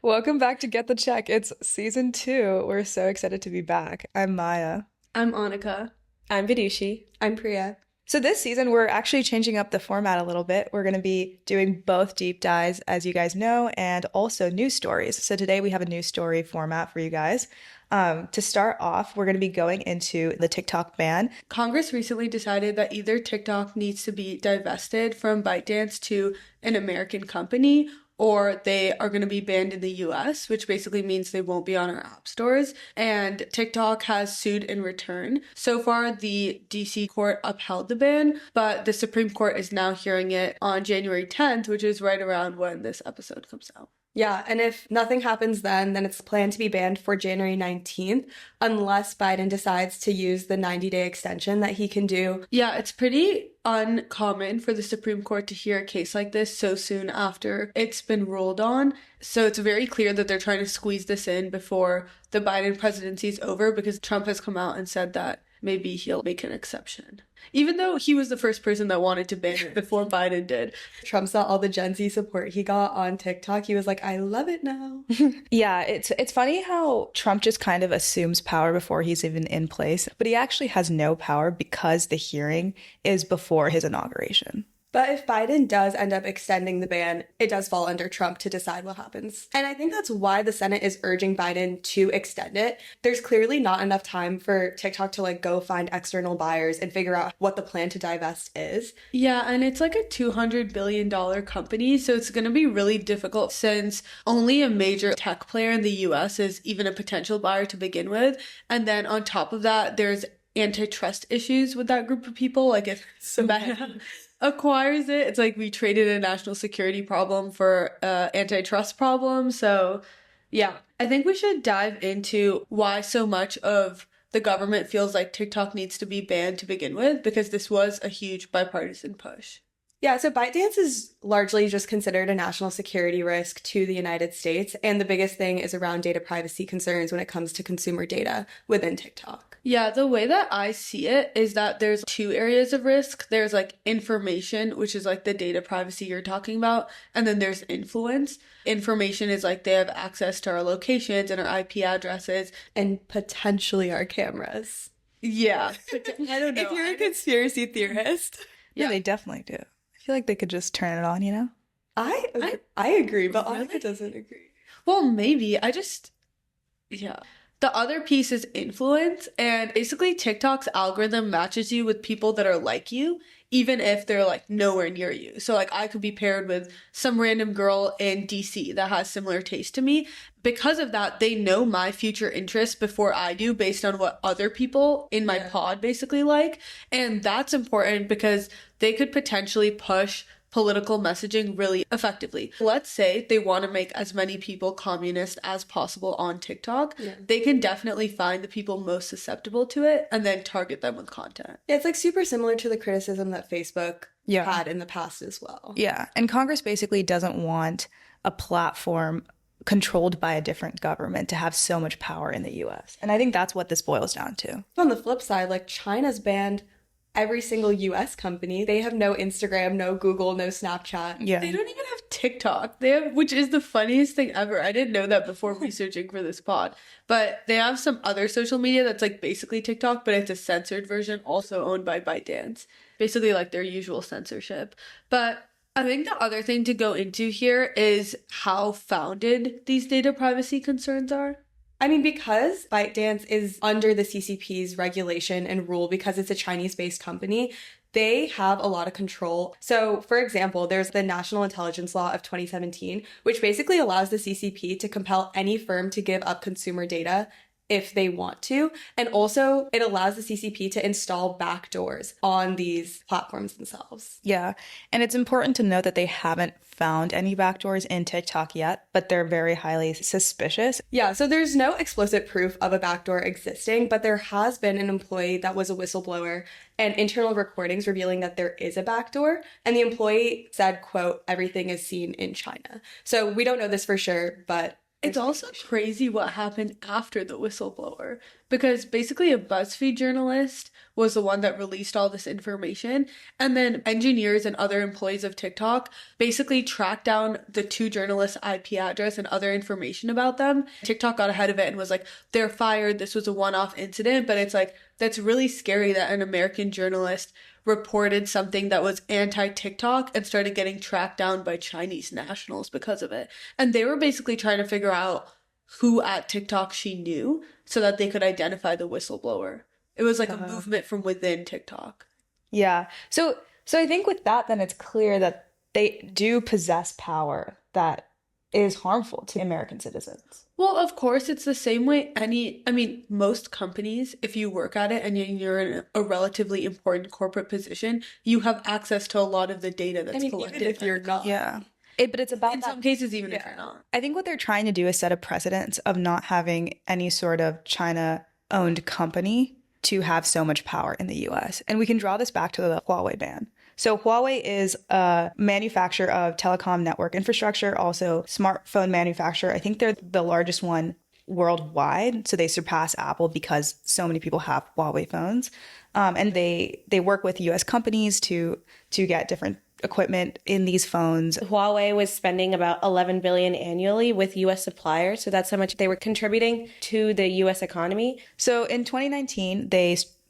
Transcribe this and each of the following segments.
Welcome back to Get the Check. It's season 2. We're so excited to be back. I'm Maya. I'm Annika. I'm Vidushi. I'm Priya. So this season, we're actually changing up the format a little bit. We're going to be doing both deep dives, as you guys know, and also news stories. So today we have a news story format for you guys. To start off, we're going to be going into the TikTok ban. Congress recently decided that either TikTok needs to be divested from ByteDance to an American company, or they are going to be banned in the US, which basically means they won't be on our app stores. And TikTok has sued in return. So far, the DC court upheld the ban, but the Supreme Court is now hearing it on January 10th, which is right around when this episode comes out. Yeah, and if nothing happens then it's planned to be banned for January 19th, unless Biden decides to use the 90-day extension that he can do. Yeah, it's pretty uncommon for the Supreme Court to hear a case like this so soon after it's been ruled on. So it's very clear that they're trying to squeeze this in before the Biden presidency is over, because Trump has come out and said that maybe he'll make an exception. Even though he was the first person that wanted to ban it before Biden did. Trump saw all the Gen Z support he got on TikTok. He was like, I love it now. Yeah, it's funny how Trump just kind of assumes power before he's even in place, but he actually has no power because the hearing is before his inauguration. But if Biden does end up extending the ban, it does fall under Trump to decide what happens. And I think that's why the Senate is urging Biden to extend it. There's clearly not enough time for TikTok to go find external buyers and figure out what the plan to divest is. Yeah, and it's like a $200 billion company, so it's going to be really difficult since only a major tech player in the US is even a potential buyer to begin with. And then on top of that, there's antitrust issues with that group of people. Like if Meta acquires it, it's like we traded a national security problem for antitrust problem. So yeah, I think we should dive into why so much of the government feels like TikTok needs to be banned to begin with, because this was a huge bipartisan push. Yeah, so ByteDance is largely just considered a national security risk to the United States, and the biggest thing is around data privacy concerns when it comes to consumer data within TikTok. Yeah, the way that I see it is that there's two areas of risk. There's information, which is the data privacy you're talking about, and then there's influence. Information is they have access to our locations and our IP addresses. And potentially our cameras. Yeah. I don't know. If you're a conspiracy theorist. Yeah, they definitely do. I feel like they could just turn it on, you know? I agree, but really? Annika doesn't agree. Well, maybe. Yeah. The other piece is influence, and basically TikTok's algorithm matches you with people that are like you, even if they're nowhere near you. So I could be paired with some random girl in DC that has similar taste to me. Because of that, they know my future interests before I do, based on what other people in my pod basically like. And that's important because they could potentially push political messaging really effectively. Let's say they want to make as many people communist as possible on TikTok. Yeah. They can definitely find the people most susceptible to it and then target them with content. Yeah, it's super similar to the criticism that Facebook had in the past as well. Yeah, and Congress basically doesn't want a platform controlled by a different government to have so much power in the US. And I think that's what this boils down to. On the flip side, China's banned every single US company. They have no Instagram, no Google, no Snapchat. Yeah. They don't even have TikTok. Which is the funniest thing ever. I didn't know that before researching for this pod. But they have some other social media that's basically TikTok, but it's a censored version, also owned by ByteDance. Basically their usual censorship. But I think the other thing to go into here is how founded these data privacy concerns are. I mean, because ByteDance is under the CCP's regulation and rule, because it's a Chinese-based company, they have a lot of control. So, for example, there's the National Intelligence Law of 2017, which basically allows the CCP to compel any firm to give up consumer data if they want to. And also, it allows the CCP to install backdoors on these platforms themselves. Yeah, and it's important to note that they haven't found any backdoors in TikTok yet, but they're very highly suspicious. Yeah, so there's no explicit proof of a backdoor existing, but there has been an employee that was a whistleblower and internal recordings revealing that there is a backdoor. And the employee said, quote, "Everything is seen in China." So we don't know this for sure, but It's also crazy what happened after the whistleblower, because basically a BuzzFeed journalist was the one that released all this information, and then engineers and other employees of TikTok basically tracked down the two journalists' IP address and other information about them. TikTok got ahead of it and was like, they're fired, this was a one-off incident, but it's like, that's really scary that an American journalist reported something that was anti-TikTok and started getting tracked down by Chinese nationals because of it. And they were basically trying to figure out who at TikTok she knew so that they could identify the whistleblower. It was like a movement from within TikTok. Yeah. So I think with that, then it's clear that they do possess power that is harmful to American citizens. Well, of course, it's the same way most companies, if you work at it and you're in a relatively important corporate position, you have access to a lot of the data that's collected. Even if you're not. Yeah. But it's about in some cases, even if you're not. I think what they're trying to do is set a precedent of not having any sort of China-owned company to have so much power in the US. And we can draw this back to the Huawei ban. So Huawei is a manufacturer of telecom network infrastructure, also smartphone manufacturer. I think they're the largest one worldwide. So they surpass Apple because so many people have Huawei phones. And they work with US companies to get different equipment in these phones. Huawei was spending about $11 billion annually with US suppliers. So that's how much they were contributing to the US economy. So in 2019,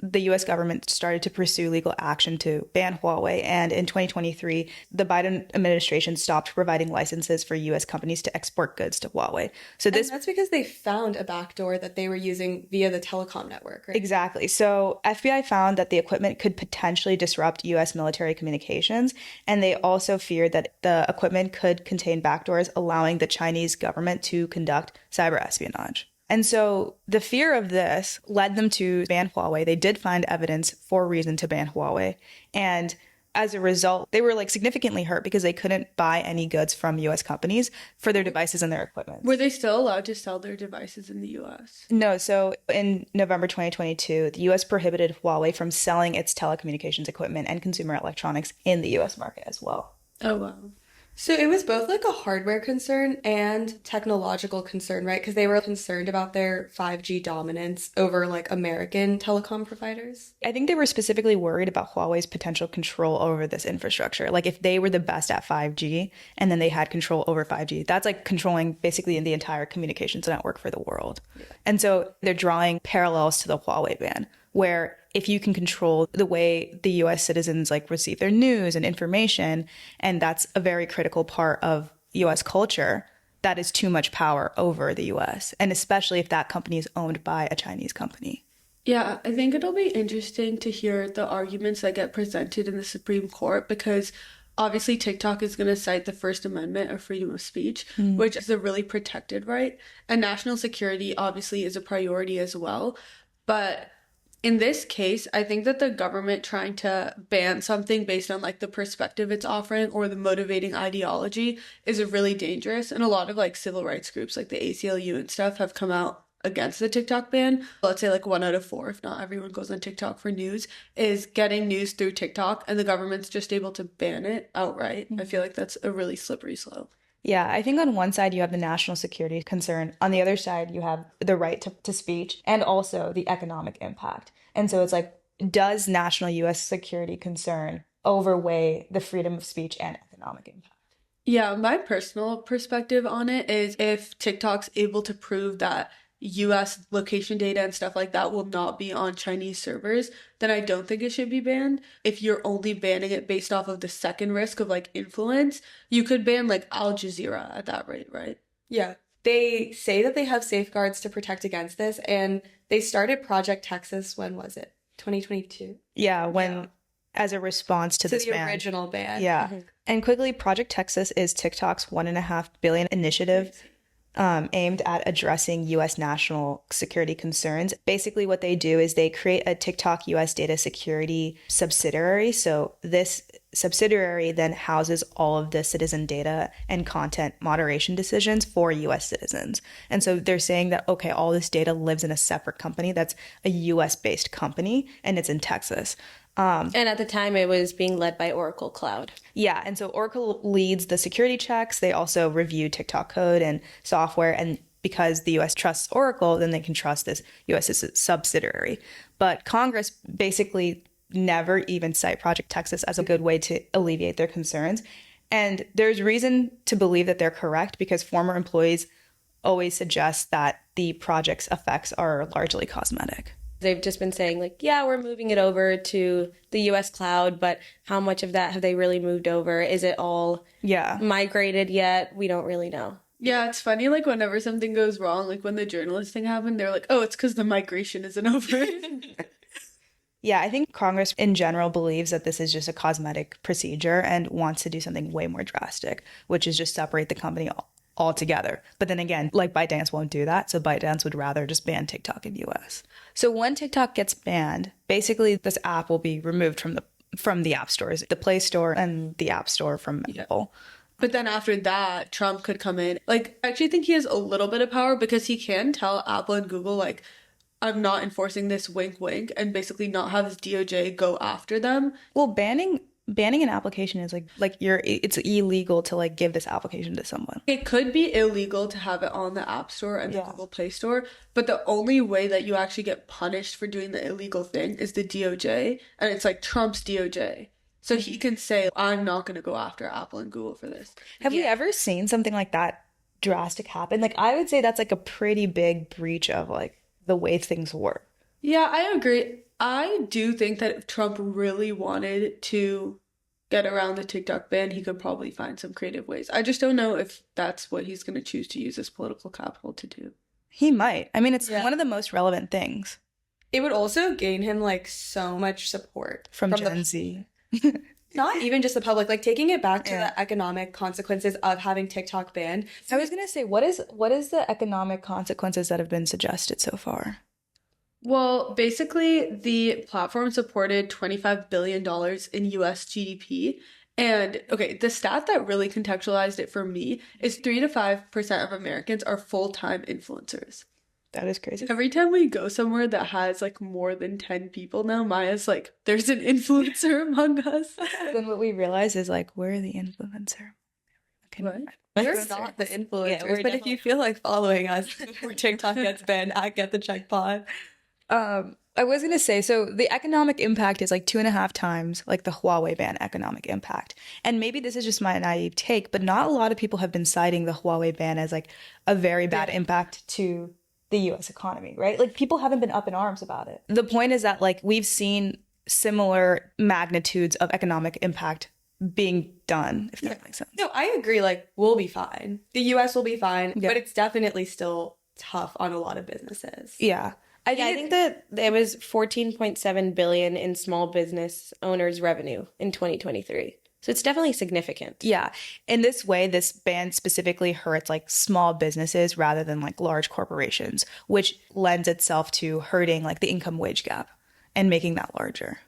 the US government started to pursue legal action to ban Huawei. And in 2023, the Biden administration stopped providing licenses for US companies to export goods to Huawei. So that's because they found a backdoor that they were using via the telecom network, right? Exactly. So FBI found that the equipment could potentially disrupt US military communications. And they also feared that the equipment could contain backdoors, allowing the Chinese government to conduct cyber espionage. And so the fear of this led them to ban Huawei. They did find evidence for reason to ban Huawei. And as a result, they were significantly hurt because they couldn't buy any goods from US companies for their devices and their equipment. Were they still allowed to sell their devices in the US? No. So in November 2022, the US prohibited Huawei from selling its telecommunications equipment and consumer electronics in the US market as well. Oh, wow. So it was both a hardware concern and technological concern, right? Because they were concerned about their 5G dominance over American telecom providers. I think they were specifically worried about Huawei's potential control over this infrastructure. If they were the best at 5G and then they had control over 5G, that's controlling basically the entire communications network for the world. Yeah. And so they're drawing parallels to the Huawei ban, where if you can control the way the US citizens receive their news and information, and that's a very critical part of US culture, that is too much power over the US, and especially if that company is owned by a Chinese company. Yeah, I think it'll be interesting to hear the arguments that get presented in the Supreme Court, because obviously TikTok is going to cite the First Amendment of freedom of speech, which is a really protected right, and national security obviously is a priority as well. But in this case, I think that the government trying to ban something based on the perspective it's offering or the motivating ideology is really dangerous. And a lot of civil rights groups like the ACLU and stuff have come out against the TikTok ban. Let's say 1 out of 4, if not everyone goes on TikTok for news, is getting news through TikTok, and the government's just able to ban it outright. I feel like that's a really slippery slope. Yeah, I think on one side you have the national security concern. On the other side, you have the right to speech and also the economic impact. And so it's does national US security concern overweigh the freedom of speech and economic impact? Yeah, my personal perspective on it is if TikTok's able to prove that US location data and stuff like that will not be on Chinese servers, then I don't think it should be banned. If you're only banning it based off of the second risk of influence, you could ban Al Jazeera at that rate, right? Yeah. They say that they have safeguards to protect against this, and they started Project Texas, when was it? 2022? Yeah, as a response to this the ban. Original ban. Yeah. Mm-hmm. And quickly, Project Texas is TikTok's $1.5 billion initiative aimed at addressing U.S. national security concerns. Basically, what they do is they create a TikTok U.S. data security subsidiary. So this subsidiary then houses all of the citizen data and content moderation decisions for U.S. citizens. And so they're saying that, okay, all this data lives in a separate company that's a U.S.-based company, and it's in Texas. And at the time, it was being led by Oracle Cloud. Yeah, and so Oracle leads the security checks. They also review TikTok code and software, and because the US trusts Oracle, then they can trust this US subsidiary. But Congress basically never even cite Project Texas as a good way to alleviate their concerns. And there's reason to believe that they're correct because former employees always suggest that the project's effects are largely cosmetic. They've just been saying like, yeah, we're moving it over to the US cloud, but how much of that have they really moved over? Is it all migrated yet? We don't really know. Yeah, it's funny, like, whenever something goes wrong, like, when the journalist thing happened, they're like, oh, it's because the migration isn't over. Yeah, I think Congress in general believes that this is just a cosmetic procedure and wants to do something way more drastic, which is just separate the company altogether. But then again, like ByteDance won't do that. So ByteDance would rather just ban TikTok in the US. So when TikTok gets banned, basically this app will be removed from the app stores, the Play Store and the App Store from Apple. But then after that, Trump could come in. Like, I actually think he has a little bit of power because he can tell Apple and Google, like, I'm not enforcing this, wink, wink, and basically not have his DOJ go after them. Well, banning an application is it's illegal to like give this application to someone. It could be illegal to have it on the App Store and the Google Play Store, but the only way that you actually get punished for doing the illegal thing is the DOJ, and it's like Trump's DOJ. So he can say, I'm not going to go after Apple and Google for this. Have we ever seen something like that drastic happen? Like, I would say that's like a pretty big breach of like the way things work. Yeah, I agree. I do think that if Trump really wanted to get around the TikTok ban, he could probably find some creative ways. I just don't know if that's what he's going to choose to use his political capital to do. He might. I mean, it's one of the most relevant things. It would also gain him like so much support from Gen Z. Not even just the public, like taking it back to the economic consequences of having TikTok banned. I was going to say, what is the economic consequences that have been suggested so far? Well, basically, the platform supported $25 billion in US GDP. And okay, the stat that really contextualized it for me is 3 to 5% of Americans are full-time influencers. That is crazy. Every time we go somewhere that has like more than 10 people now, Maya's like, there's an influencer among us. Then what we realize is like, we're the influencer. Okay, what? We're not the influencers, but if you feel like following us before TikTok gets banned, I get the check pod. I was going to say, so the economic impact is like 2.5 times like the Huawei ban economic impact. And maybe this is just my naive take, but not a lot of people have been citing the Huawei ban as like a very bad impact to the US economy, right? Like people haven't been up in arms about it. The point is that like we've seen similar magnitudes of economic impact being done, if that makes sense. No, I agree. Like we'll be fine. The US will be fine, but it's definitely still tough on a lot of businesses. Yeah. I think that there was 14.7 billion in small business owners' revenue in 2023. So it's definitely significant. Yeah. In this way, this ban specifically hurts like small businesses rather than like large corporations, which lends itself to hurting like the income wage gap and making that larger.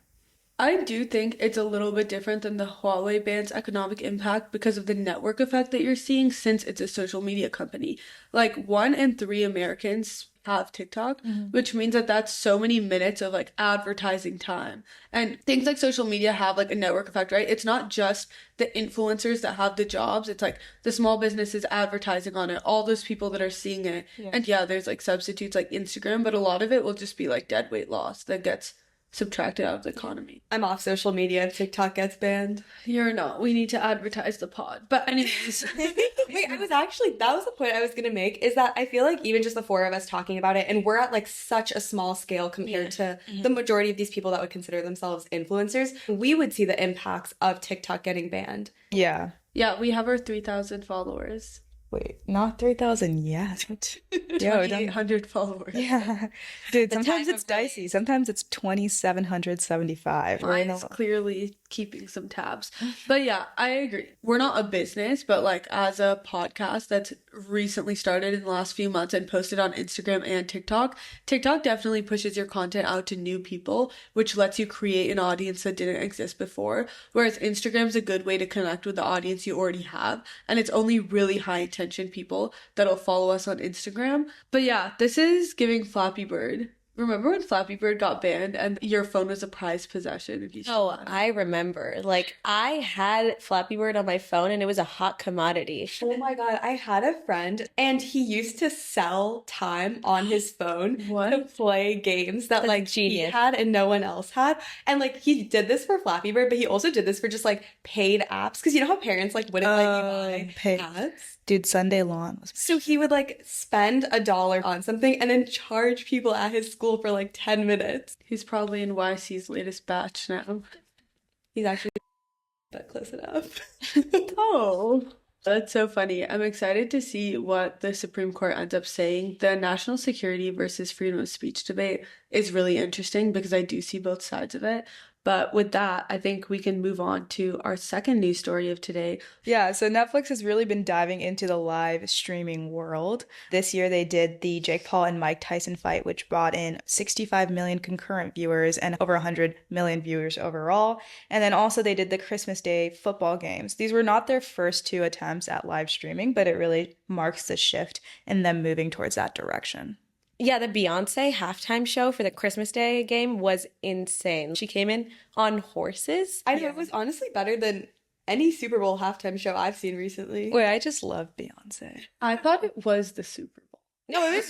I do think it's a little bit different than the Huawei ban's economic impact because of the network effect that you're seeing since it's a social media company. Like 1 in 3 Americans have TikTok, which means that that's so many minutes of like advertising time. And things like social media have like a network effect, right? It's not just the influencers that have the jobs. It's like the small businesses advertising on it, all those people that are seeing it. Yeah. And yeah, there's like substitutes like Instagram, but a lot of it will just be like dead weight loss that gets subtracted out of the economy. I'm off social media if TikTok gets banned. You're not. We need to advertise the pod. But anyways. Wait, that was the point I was going to make, is that I feel like even just the 4 of us talking about it, and we're at like such a small scale compared to the majority of these people that would consider themselves influencers, we would see the impacts of TikTok getting banned. Yeah. Yeah, we have our 3,000 followers. Wait, not 3,000 yet. Yo, 2,800 followers. Yeah. Dude, sometimes it's dicey. Sometimes it's 2,775. Mine's clearly keeping some tabs. But yeah, I agree. We're not a business, but like as a podcast that's recently started in the last few months and posted on Instagram and TikTok definitely pushes your content out to new people, which lets you create an audience that didn't exist before. Whereas Instagram's a good way to connect with the audience you already have. And it's only really high attention people that'll follow us on Instagram. But yeah, this is giving Flappy Bird Remember when Flappy Bird got banned and your phone was a prized possession? If you Oh, I remember. Like, I had Flappy Bird on my phone and it was a hot commodity. Oh my God, I had a friend and he used to sell time on his phone to play games that like he had and no one else had. And like he did this for Flappy Bird, but he also did this for just like paid apps. Because you know how parents like wouldn't let you buy ads? Dude, Sunday Lawn was. So he would like spend $1 on something and then charge people at his school for like 10 minutes. He's probably in YC's latest batch now. He's actually but close enough. Oh, that's so funny. I'm excited to see what the Supreme Court ends up saying. The national security versus freedom of speech debate is really interesting because I do see both sides of it. But with that, I think we can move on to our second news story of today. Yeah, so Netflix has really been diving into the live streaming world. This year they did the Jake Paul and Mike Tyson fight, which brought in 65 million concurrent viewers and over 100 million viewers overall. And then also they did the Christmas Day football games. These were not their first two attempts at live streaming, but it really marks the shift in them moving towards that direction. Yeah, the Beyonce halftime show for the Christmas Day game was insane. She came in on horses. I know it was honestly better than any Super Bowl halftime show I've seen recently. Wait, I just love Beyonce. I thought it was the Super Bowl. No, it was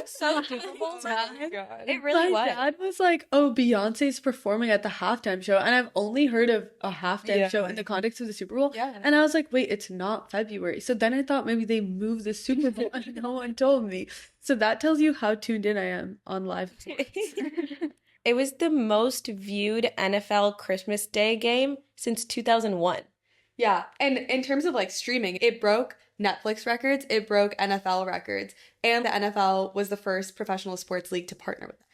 so Super Bowl. Oh my God. It really My was. dad was like, oh, Beyonce's performing at the halftime show. And I've only heard of a halftime show in the context of the Super Bowl. Yeah. And I was like, wait, it's not February. So then I thought maybe they moved the Super Bowl and no one told me. So that tells you how tuned in I am on live sports. It was the most viewed NFL Christmas Day game since 2001. Yeah, and in terms of like streaming, it broke Netflix records, it broke NFL records, and the NFL was the first professional sports league to partner with it.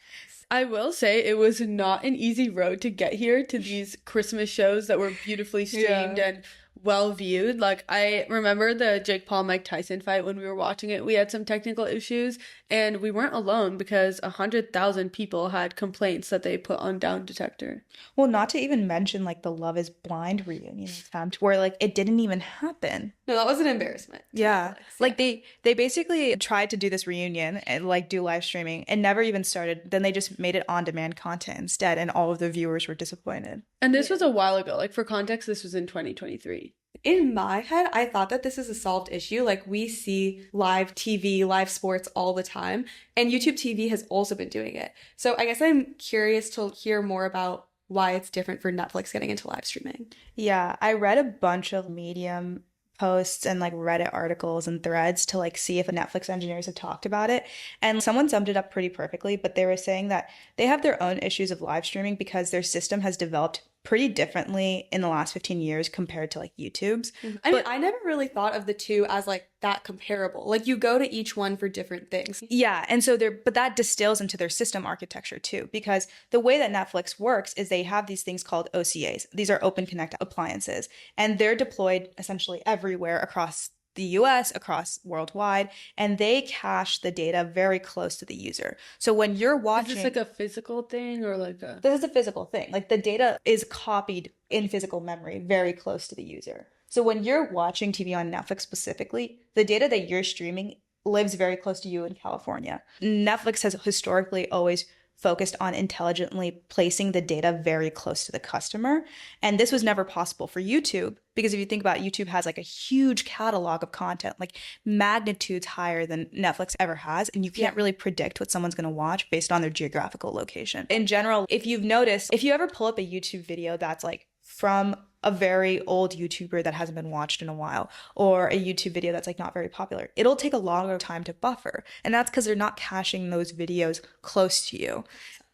I will say it was not an easy road to get here to these Christmas shows that were beautifully streamed and well viewed. Like, I remember the Jake Paul Mike Tyson fight when we were watching it. We had some technical issues and we weren't alone because 100,000 people had complaints that they put on Down Detector. Well, not to even mention like the Love is Blind reunion attempt where like it didn't even happen. No, that was an embarrassment. Yeah. Like they basically tried to do this reunion and like do live streaming and never even started. Then they just made it on-demand content instead and all of the viewers were disappointed. And this was a while ago. Like, for context, this was in 2023. In my head, I thought that this is a solved issue. Like, we see live TV, live sports all the time, and YouTube TV has also been doing it. So I guess I'm curious to hear more about why it's different for Netflix getting into live streaming. Yeah, I read a bunch of Medium posts and like Reddit articles and threads to like see if Netflix engineers have talked about it. And someone summed it up pretty perfectly, but they were saying that they have their own issues of live streaming because their system has developed pretty differently in the last 15 years compared to like YouTube's. I mean, I never really thought of the two as like that comparable. Like, you go to each one for different things. Yeah, and so but that distills into their system architecture too, because the way that Netflix works is they have these things called OCAs. These are Open Connect appliances, and they're deployed essentially everywhere across the US, across worldwide, and they cache the data very close to the user. So when you're watching... Is this like a physical thing or like a... This is a physical thing. Like, the data is copied in physical memory very close to the user. So when you're watching TV on Netflix specifically, the data that you're streaming lives very close to you in California. Netflix has historically always focused on intelligently placing the data very close to the customer. And this was never possible for YouTube, because if you think about it, YouTube has like a huge catalog of content, like magnitudes higher than Netflix ever has. And you can't really predict what someone's going to watch based on their geographical location. In general, if you've noticed, if you ever pull up a YouTube video that's like from a very old YouTuber that hasn't been watched in a while, or a YouTube video that's like not very popular, it'll take a longer time to buffer. And that's because they're not caching those videos close to you.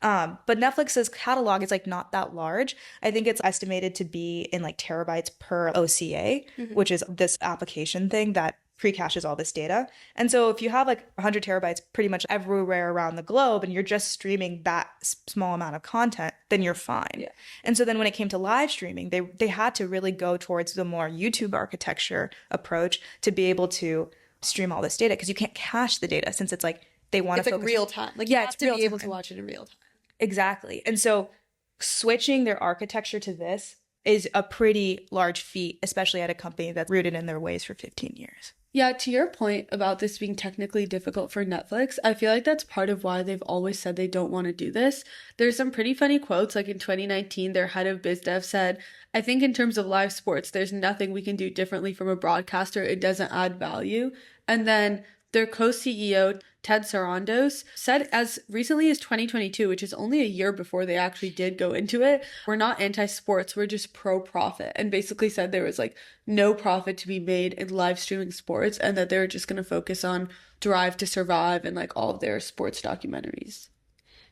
But Netflix's catalog is like not that large. I think it's estimated to be in like terabytes per OCA, which is this application thing that pre-caches all this data. And so if you have like 100 terabytes pretty much everywhere around the globe and you're just streaming that small amount of content, then you're fine. Yeah. And so then when it came to live streaming, they had to really go towards the more YouTube architecture approach to be able to stream all this data, because you can't cache the data, since it's like they want to focus. It's like real time. Like, yeah, you have to be able to watch it in real time. Exactly. And so switching their architecture to this is a pretty large feat, especially at a company that's rooted in their ways for 15 years. Yeah, to your point about this being technically difficult for Netflix, I feel like that's part of why they've always said they don't want to do this. There's some pretty funny quotes, like in 2019, their head of biz dev said, I think in terms of live sports, there's nothing we can do differently from a broadcaster. It doesn't add value. And then their co-CEO, Ted Sarandos, said as recently as 2022, which is only a year before they actually did go into it, we're not anti-sports, we're just pro-profit. And basically said there was like no profit to be made in live streaming sports and that they were just going to focus on Drive to Survive and like all of their sports documentaries.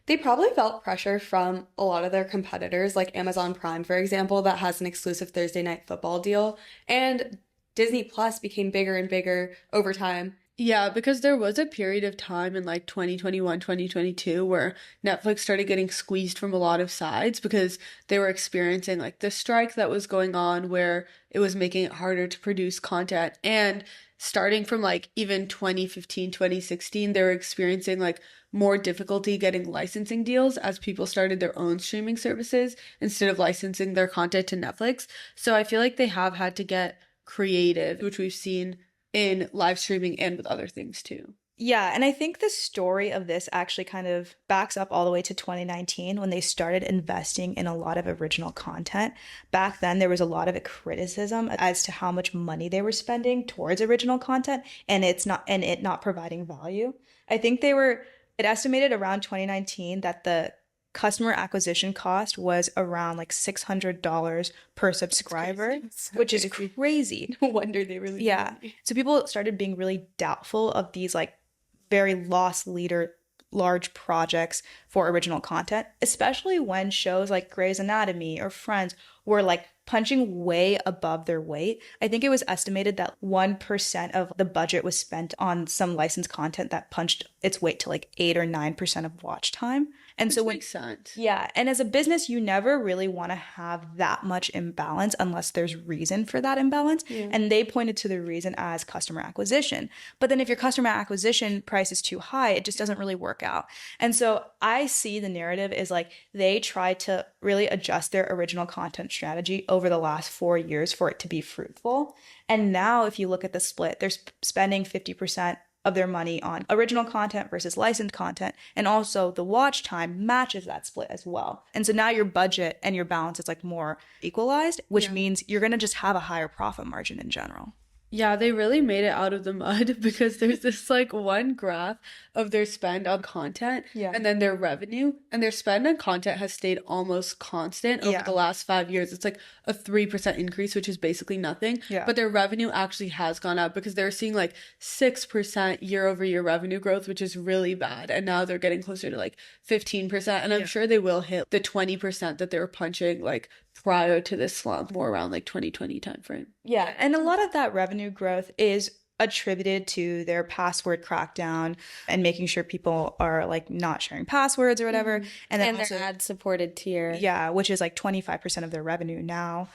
They probably felt pressure from a lot of their competitors, like Amazon Prime, for example, that has an exclusive Thursday night football deal. And Disney Plus became bigger and bigger over time. Yeah, because there was a period of time in like 2021, 2022 where Netflix started getting squeezed from a lot of sides because they were experiencing like the strike that was going on where it was making it harder to produce content. And starting from like even 2015, 2016, they were experiencing like more difficulty getting licensing deals as people started their own streaming services instead of licensing their content to Netflix. So I feel like they have had to get creative, which we've seen in live streaming and with other things too. Yeah, and I think the story of this actually kind of backs up all the way to 2019 when they started investing in a lot of original content. Back then, there was a lot of criticism as to how much money they were spending towards original content and it not providing value. I think it estimated around 2019 that the customer acquisition cost was around like $600 per subscriber, which is crazy. No wonder they really So people started being really doubtful of these like very loss leader large projects for original content, especially when shows like Grey's Anatomy or Friends were like punching way above their weight. I think it was estimated that 1% of the budget was spent on some licensed content that punched its weight to like 8 or 9% of watch time. And so makes sense. Yeah. And as a business, you never really want to have that much imbalance unless there's reason for that imbalance. Yeah. And they pointed to the reason as customer acquisition. But then if your customer acquisition price is too high, it just doesn't really work out. And so I see the narrative is like they tried to really adjust their original content strategy over the last 4 years for it to be fruitful. And now if you look at the split, they're spending 50% of their money on original content versus licensed content. And also the watch time matches that split as well. And so now your budget and your balance is like more equalized, which means you're going to just have a higher profit margin in general. Yeah, they really made it out of the mud because there's this like one graph of their spend on content and then their revenue, and their spend on content has stayed almost constant over the last 5 years. It's like a 3% increase, which is basically nothing. Yeah. But their revenue actually has gone up because they're seeing like 6% year over year revenue growth, which is really bad. And now they're getting closer to like 15%. And I'm sure they will hit the 20% that they were punching like prior to this slump, more around like 2020 timeframe. Yeah, and a lot of that revenue growth is attributed to their password crackdown and making sure people are like not sharing passwords or whatever. And then their ad supported tier. Yeah, which is like 25% of their revenue now.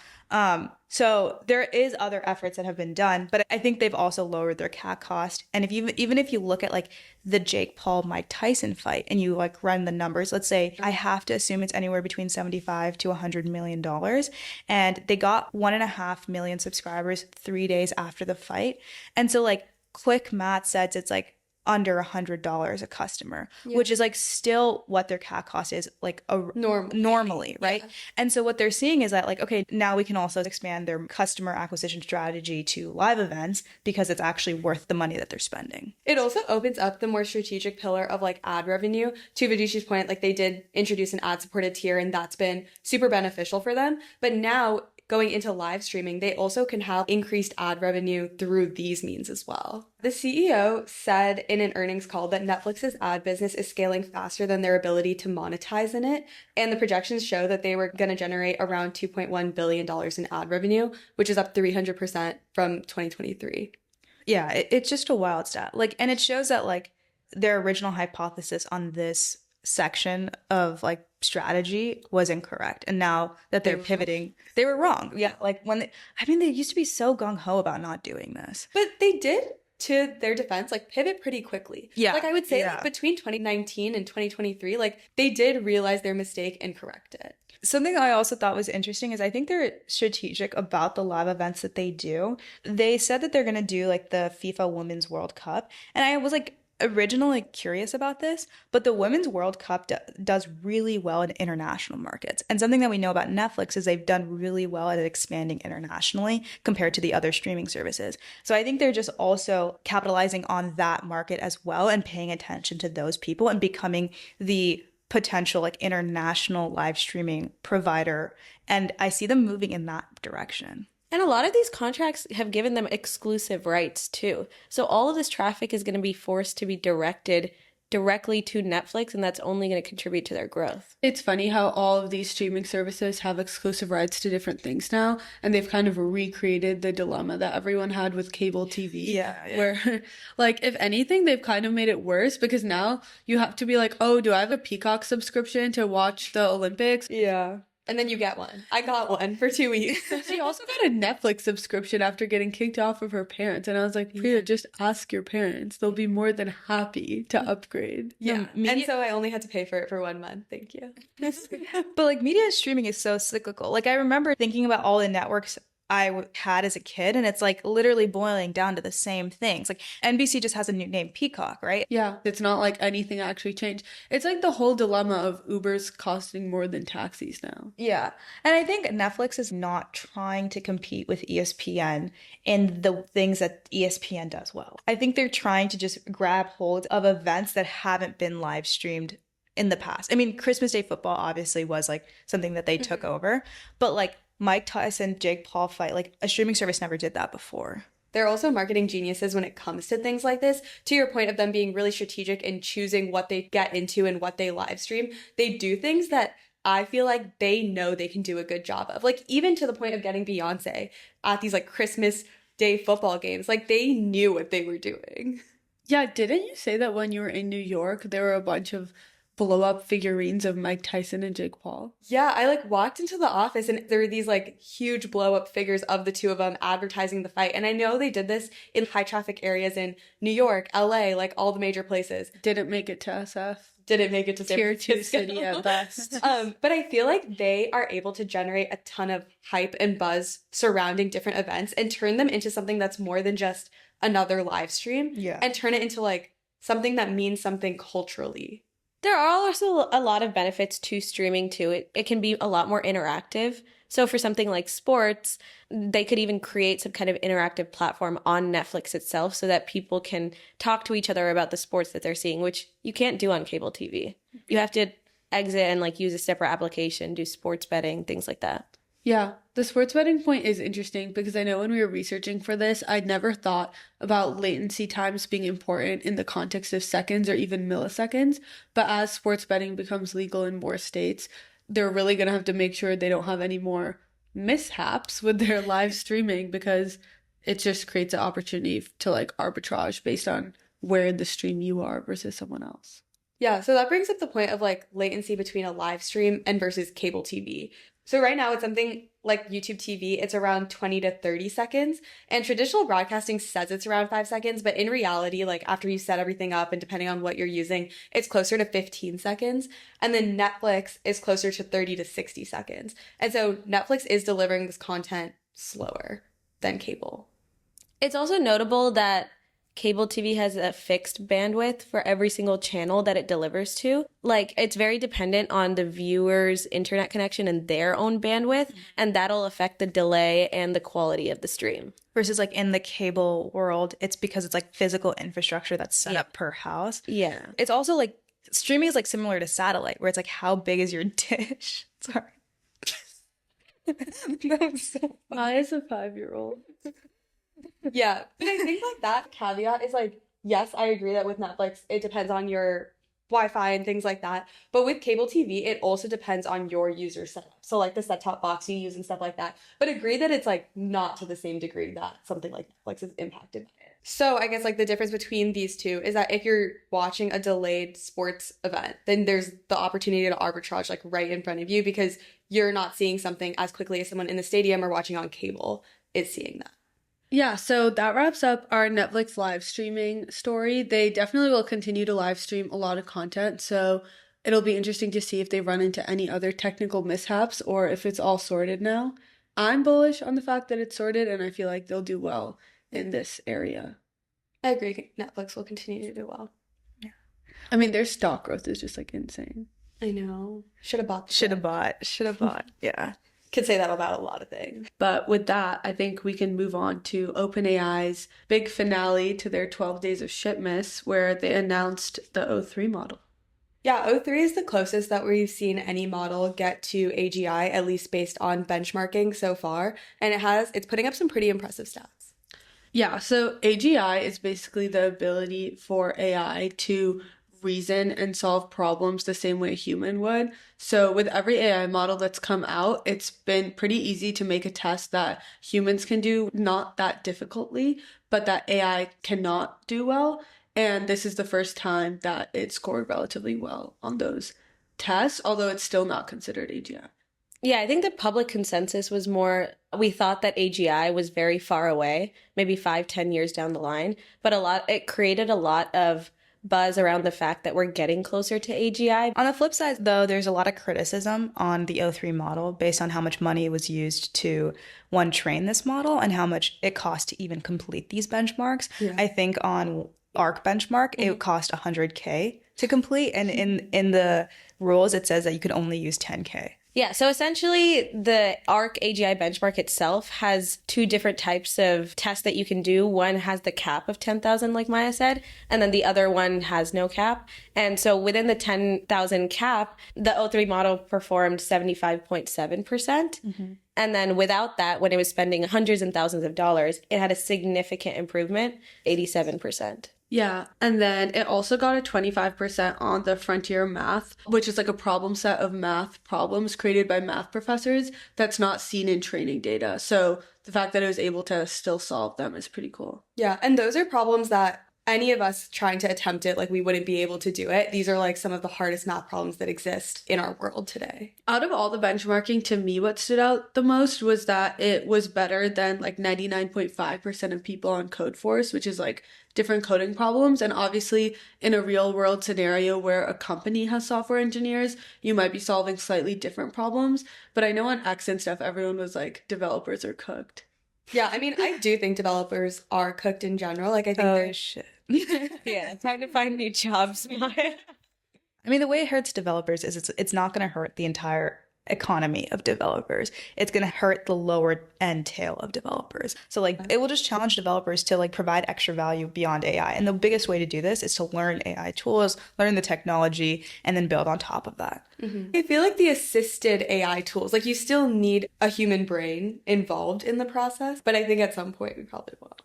So there is other efforts that have been done, but I think they've also lowered their CAC cost. And even if you look at like the Jake Paul Mike Tyson fight and you like run the numbers, let's say I have to assume it's anywhere between 75 to $100 million, and they got 1.5 million subscribers 3 days after the fight. And so like quick math says it's like under $100 a customer, which is like still what their CAC cost is like normally, right? Yeah. And so what they're seeing is that like, okay, now we can also expand their customer acquisition strategy to live events because it's actually worth the money that they're spending. It also opens up the more strategic pillar of like ad revenue. To Vidushi's point, like they did introduce an ad supported tier and that's been super beneficial for them. But now going into live streaming, they also can have increased ad revenue through these means as well. The CEO said in an earnings call that Netflix's ad business is scaling faster than their ability to monetize in it. And the projections show that they were going to generate around $2.1 billion in ad revenue, which is up 300% from 2023. Yeah, it's just a wild stat. Like, and it shows that like their original hypothesis on this section of like strategy was incorrect, and now that they're pivoting, they were wrong. Yeah, like when they used to be so gung-ho about not doing this, but they did, to their defense, like pivot pretty quickly. Yeah, like I would say like between 2019 and 2023, like they did realize their mistake and correct it. Something I also thought was interesting is I think they're strategic about the live events that they do. They said that they're going to do like the FIFA Women's World Cup. And I was like originally curious about this, but the Women's World Cup does really well in international markets. And something that we know about Netflix is they've done really well at expanding internationally compared to the other streaming services. So I think they're just also capitalizing on that market as well and paying attention to those people and becoming the potential like international live streaming provider. And I see them moving in that direction. And a lot of these contracts have given them exclusive rights too. So all of this traffic is going to be forced to be directed directly to Netflix, and that's only going to contribute to their growth. It's funny how all of these streaming services have exclusive rights to different things now, and they've kind of recreated the dilemma that everyone had with cable TV. Yeah. Where, like, if anything, they've kind of made it worse because now you have to be like, oh, do I have a Peacock subscription to watch the Olympics? Yeah. And then you get one. I got one for 2 weeks. She also got a Netflix subscription after getting kicked off of her parents. And I was like, Priya, just ask your parents. They'll be more than happy to upgrade. Yeah. And so I only had to pay for it for 1 month. Thank you. But like media streaming is so cyclical. Like I remember thinking about all the networks I had as a kid, and it's like literally boiling down to the same things. Like NBC just has a new name, Peacock, right? Yeah, it's not like anything actually changed. It's like the whole dilemma of Uber's costing more than taxis now. Yeah. And I think Netflix is not trying to compete with ESPN in the things that ESPN does well. I think they're trying to just grab hold of events that haven't been live streamed in the past. I mean, Christmas Day football obviously was like something that they took over, but like Mike Tyson, Jake Paul fight, like a streaming service never did that before. They're also marketing geniuses when it comes to things like this. To your point of them being really strategic in choosing what they get into and what they live stream, they do things that I feel like they know they can do a good job of. Like even to the point of getting Beyonce at these like Christmas Day football games, like they knew what they were doing. Yeah, didn't you say that when you were in New York, there were a bunch of blow up figurines of Mike Tyson and Jake Paul? Yeah, I like walked into the office and there were these like huge blow up figures of the two of them advertising the fight. And I know they did this in high traffic areas in New York, LA, like all the major places. Didn't make it to SF. Didn't make it to Tier 2 city at best. But I feel like they are able to generate a ton of hype and buzz surrounding different events and turn them into something that's more than just another live stream. Yeah. And turn it into like something that means something culturally. There are also a lot of benefits to streaming too. It can be a lot more interactive. So for something like sports, they could even create some kind of interactive platform on Netflix itself so that people can talk to each other about the sports that they're seeing, which you can't do on cable TV. You have to exit and like use a separate application, do sports betting, things like that. Yeah, the sports betting point is interesting because I know when we were researching for this, I'd never thought about latency times being important in the context of seconds or even milliseconds. But as sports betting becomes legal in more states, they're really going to have to make sure they don't have any more mishaps with their live streaming because it just creates an opportunity to like arbitrage based on where in the stream you are versus someone else. Yeah, so that brings up the point of like latency between a live stream and versus cable TV. So right now it's something like YouTube TV, it's around 20 to 30 seconds. And traditional broadcasting says it's around 5 seconds, but in reality, like after you set everything up and depending on what you're using, it's closer to 15 seconds. And then Netflix is closer to 30 to 60 seconds. And so Netflix is delivering this content slower than cable. It's also notable that cable TV has a fixed bandwidth for every single channel that it delivers to. Like, it's very dependent on the viewer's internet connection and their own bandwidth, and that'll affect the delay and the quality of the stream. Versus like in the cable world, it's because it's like physical infrastructure that's set up per house. Yeah. It's also like streaming is like similar to satellite, where it's like how big is your dish? Sorry. That was so I is a 5-year-old. Yeah, but I think like that caveat is like, yes, I agree that with Netflix, it depends on your Wi-Fi and things like that. But with cable TV, it also depends on your user setup. So like the set-top box you use and stuff like that. But agree that it's like not to the same degree that something like Netflix is impacted by it. So I guess like the difference between these two is that if you're watching a delayed sports event, then there's the opportunity to arbitrage like right in front of you because you're not seeing something as quickly as someone in the stadium or watching on cable is seeing that. Yeah, so that wraps up our Netflix live streaming story. They definitely will continue to live stream a lot of content. So It'll be interesting to see if they run into any other technical mishaps or if it's all sorted now. I'm bullish on the fact that it's sorted, and I feel like they'll do well in this area. I agree. Netflix will continue to do well. Yeah. I mean, their stock growth is just like insane. I know. Should have bought. Should have bought. Yeah. Could say that about a lot of things. But with that, I think we can move on to OpenAI's big finale to their 12 days of shipments, where they announced the O3 model. Yeah, O3 is the closest that we've seen any model get to AGI, at least based on benchmarking so far. And it's putting up some pretty impressive stats. Yeah, so AGI is basically the ability for AI to reason and solve problems the same way a human would. So with every AI model that's come out, it's been pretty easy to make a test that humans can do not that difficultly, but that AI cannot do well. And this is the first time that it scored relatively well on those tests, although it's still not considered AGI. Yeah, I think the public consensus was more, we thought that AGI was very far away, maybe 5-10 years down the line, but it created a lot of buzz around the fact that we're getting closer to AGI. On the flip side, though, there's a lot of criticism on the O3 model based on how much money was used to, one, train this model and how much it cost to even complete these benchmarks. Yeah. I think on ARC benchmark, it would cost $100K to complete, and in the rules, it says that you could only use $10K. Yeah, so essentially the ARC AGI benchmark itself has two different types of tests that you can do. One has the cap of 10,000, like Maya said, and then the other one has no cap. And so within the 10,000 cap, the O3 model performed 75.7%. Mm-hmm. And then without that, when it was spending hundreds and thousands of dollars, it had a significant improvement, 87%. Yeah, and then it also got a 25% on the frontier math, which is like a problem set of math problems created by math professors that's not seen in training data. So the fact that it was able to still solve them is pretty cool. Yeah, and those are problems that any of us trying to attempt it, like, we wouldn't be able to do it. These are like some of the hardest math problems that exist in our world today. Out of all the benchmarking, to me, what stood out the most was that it was better than like 99.5% of people on Codeforce, which is like different coding problems. And obviously in a real world scenario where a company has software engineers, you might be solving slightly different problems. But I know on X and stuff, everyone was like, developers are cooked. Yeah, I mean, I do think developers are cooked in general. Like, I think shit. Yeah, time to find new jobs, Maya. I mean, the way it hurts developers is it's not going to hurt the entire economy of developers. It's going to hurt the lower end tail of developers. So like it will just challenge developers to like provide extra value beyond AI. And the biggest way to do this is to learn AI tools, learn the technology, and then build on top of that. Mm-hmm. I feel like the assisted AI tools, like, you still need a human brain involved in the process, but I think at some point we probably will.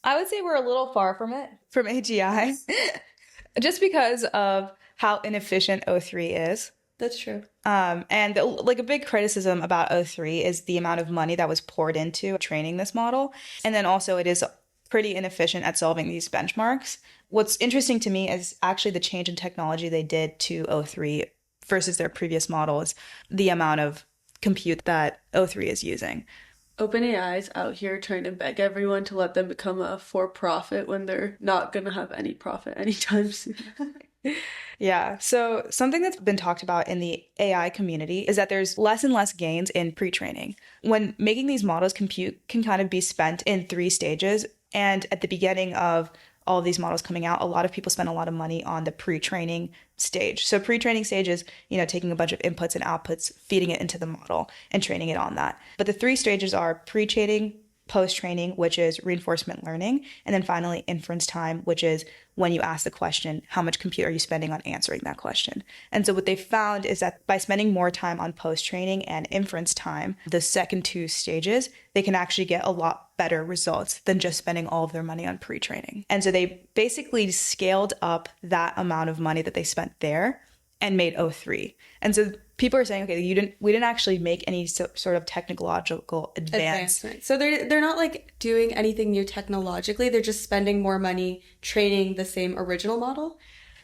I would say we're a little far from AGI, just because of how inefficient O3 is. That's true. And like a big criticism about O3 is the amount of money that was poured into training this model. And then also it is pretty inefficient at solving these benchmarks. What's interesting to me is actually the change in technology they did to O3 versus their previous models, the amount of compute that O3 is using. OpenAI's out here trying to beg everyone to let them become a for-profit when they're not going to have any profit anytime soon. Yeah. So something that's been talked about in the AI community is that there's less and less gains in pre-training. When making these models, compute can kind of be spent in 3 stages. And at the beginning of all of these models coming out, a lot of people spend a lot of money on the pre-training stage. So pre-training stage is, taking a bunch of inputs and outputs, feeding it into the model and training it on that. But the 3 stages are pre-training, post-training, which is reinforcement learning, and then finally inference time, which is when you ask the question, how much compute are you spending on answering that question? And so what they found is that by spending more time on post-training and inference time, the second 2 stages, they can actually get a lot better results than just spending all of their money on pre-training. And so they basically scaled up that amount of money that they spent there and made O3. And so people are saying, okay, we didn't actually make any sort of technological advancement. So they're not like doing anything new technologically. They're just spending more money training the same original model.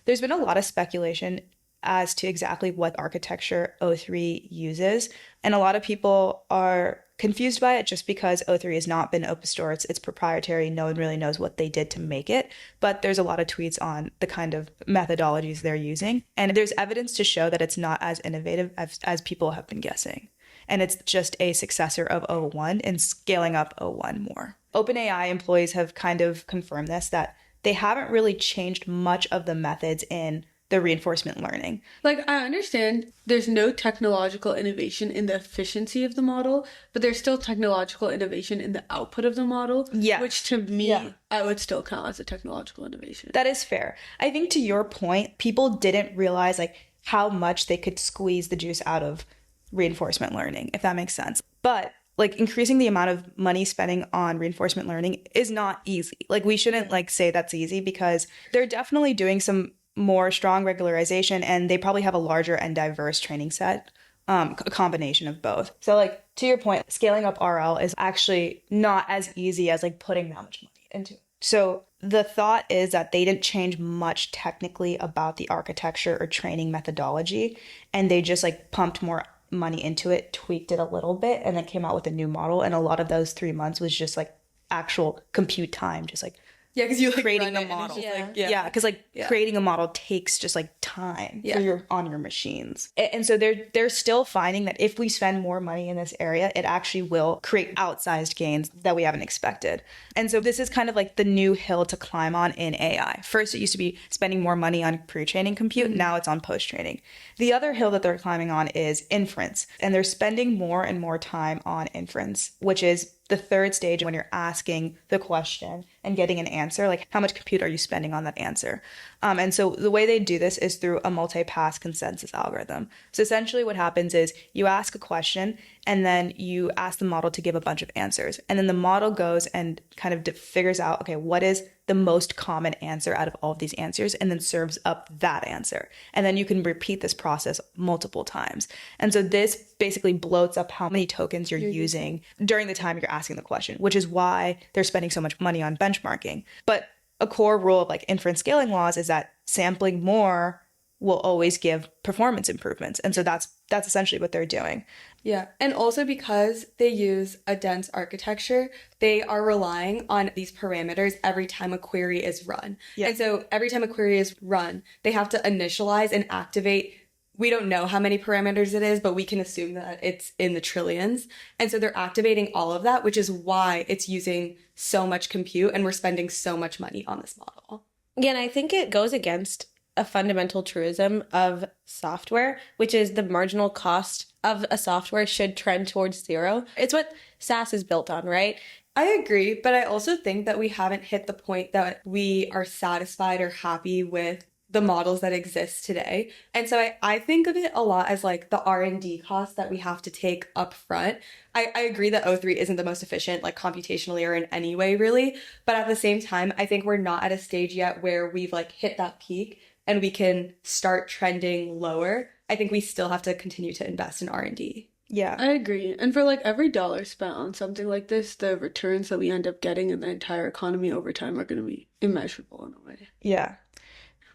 There's been a lot of speculation as to exactly what architecture O3 uses. And a lot of people are confused by it just because O3 has not been open source. It's proprietary. No one really knows what they did to make it. But there's a lot of tweets on the kind of methodologies they're using. And there's evidence to show that it's not as innovative as people have been guessing. And it's just a successor of O1 and scaling up O1 more. OpenAI employees have kind of confirmed this, that they haven't really changed much of the methods in the reinforcement learning. Like, I understand there's no technological innovation in the efficiency of the model, but there's still technological innovation in the output of the model, Yeah. which to me, I would still count as a technological innovation. That is fair. I think to your point, people didn't realize like how much they could squeeze the juice out of reinforcement learning, if that makes sense. But like increasing the amount of money spending on reinforcement learning is not easy. Like we shouldn't like say that's easy, because they're definitely doing some more strong regularization, and they probably have a larger and diverse training set, a combination of both. So like to your point, scaling up RL is actually not as easy as like putting that much money into it. So the thought is that they didn't change much technically about the architecture or training methodology, and they just like pumped more money into it, tweaked it a little bit, and then came out with a new model. And a lot of those 3 months was just like actual compute time, just like because you like creating the run it and it's model. just, like, Yeah, because like creating a model takes just like time for on your machines. And so they're still finding that if we spend more money in this area, it actually will create outsized gains that we haven't expected. And so this is kind of like the new hill to climb on in AI. First, it used to be spending more money on pre-training compute. Now it's on post-training. The other hill that they're climbing on is inference. And they're spending more and more time on inference, which is the third stage when you're asking the question and getting an answer, like how much compute are you spending on that answer? And so the way they do this is through a multi-pass consensus algorithm. So essentially what happens is you ask a question and then you ask the model to give a bunch of answers. And then the model goes and kind of figures out, okay, what is the most common answer out of all of these answers, and then serves up that answer. And then you can repeat this process multiple times. And so this basically bloats up how many tokens you're using during the time you're asking the question, which is why they're spending so much money on benchmarking. But a core rule of like inference scaling laws is that sampling more will always give performance improvements. And so that's essentially what they're doing. Yeah. And also because they use a dense architecture, they are relying on these parameters every time a query is run. Yeah. And so every time a query is run, they have to initialize and activate. We don't know how many parameters it is, but we can assume that it's in the trillions. And so they're activating all of that, which is why it's using so much compute and we're spending so much money on this model. Again, I think it goes against a fundamental truism of software, which is the marginal cost of a software should trend towards zero. It's what SaaS is built on, right? I agree, but I also think that we haven't hit the point that we are satisfied or happy with the models that exist today. And so I think of it a lot as like the R&D costs that we have to take up front. I agree that O3 isn't the most efficient, like computationally or in any way really, but at the same time, I think we're not at a stage yet where we've like hit that peak and we can start trending lower. I think we still have to continue to invest in R&D. Yeah. I agree. And for like every dollar spent on something like this, the returns that we end up getting in the entire economy over time are going to be immeasurable in a way. Yeah.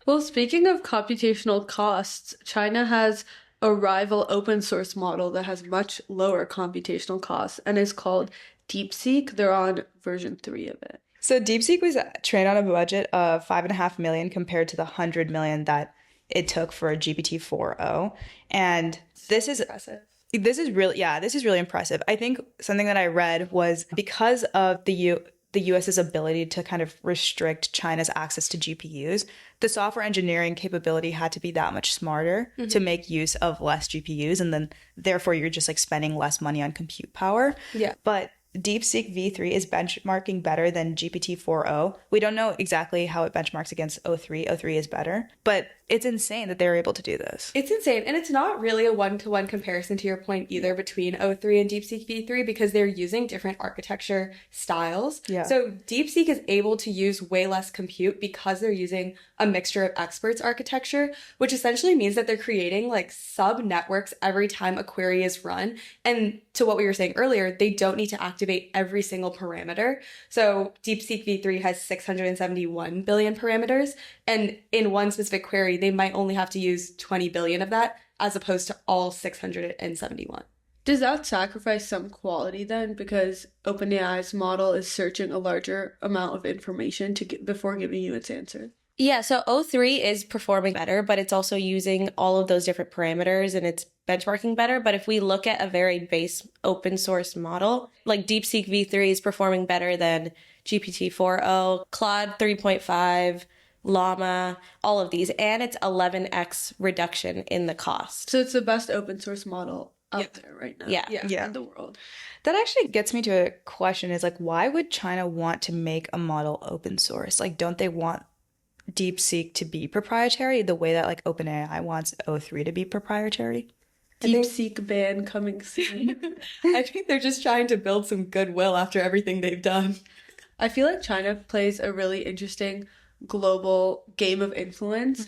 Well, speaking of computational costs, China has a rival open source model that has much lower computational costs and is called DeepSeek. They're on version 3 of it. So DeepSeek was trained on a budget of $5.5 million compared to the $100 million that it took for a GPT-4o. And this is impressive. This is really impressive. I think something that I read was because of the US's ability to kind of restrict China's access to GPUs, the software engineering capability had to be that much smarter to make use of less GPUs. And then therefore you're just like spending less money on compute power. Yeah. But DeepSeek V3 is benchmarking better than GPT-4o. We don't know exactly how it benchmarks against O3. O3 is better, but it's insane that they're able to do this. It's insane. And it's not really a one-to-one comparison to your point either between O3 and DeepSeek V3 because they're using different architecture styles. Yeah. So DeepSeek is able to use way less compute because they're using a mixture of experts architecture, which essentially means that they're creating like sub-networks every time a query is run. And to what we were saying earlier, they don't need to activate every single parameter. So DeepSeek V3 has 671 billion parameters. And in one specific query, they might only have to use 20 billion of that as opposed to all 671. Does that sacrifice some quality then? Because OpenAI's model is searching a larger amount of information to get before giving you its answer. Yeah, so O3 is performing better, but it's also using all of those different parameters and it's benchmarking better. But if we look at a very base open source model, like DeepSeek V3 is performing better than GPT-4o, Claude 3.5, Llama, all of these, and it's 11x reduction in the cost. So it's the best open source model out there right now. Yeah. In the world. That actually gets me to a question is like, why would China want to make a model open source? Like, don't they want DeepSeek to be proprietary the way that like OpenAI wants O3 to be proprietary? DeepSeek ban coming soon. I think they're just trying to build some goodwill after everything they've done. I feel like China plays a really interesting global game of influence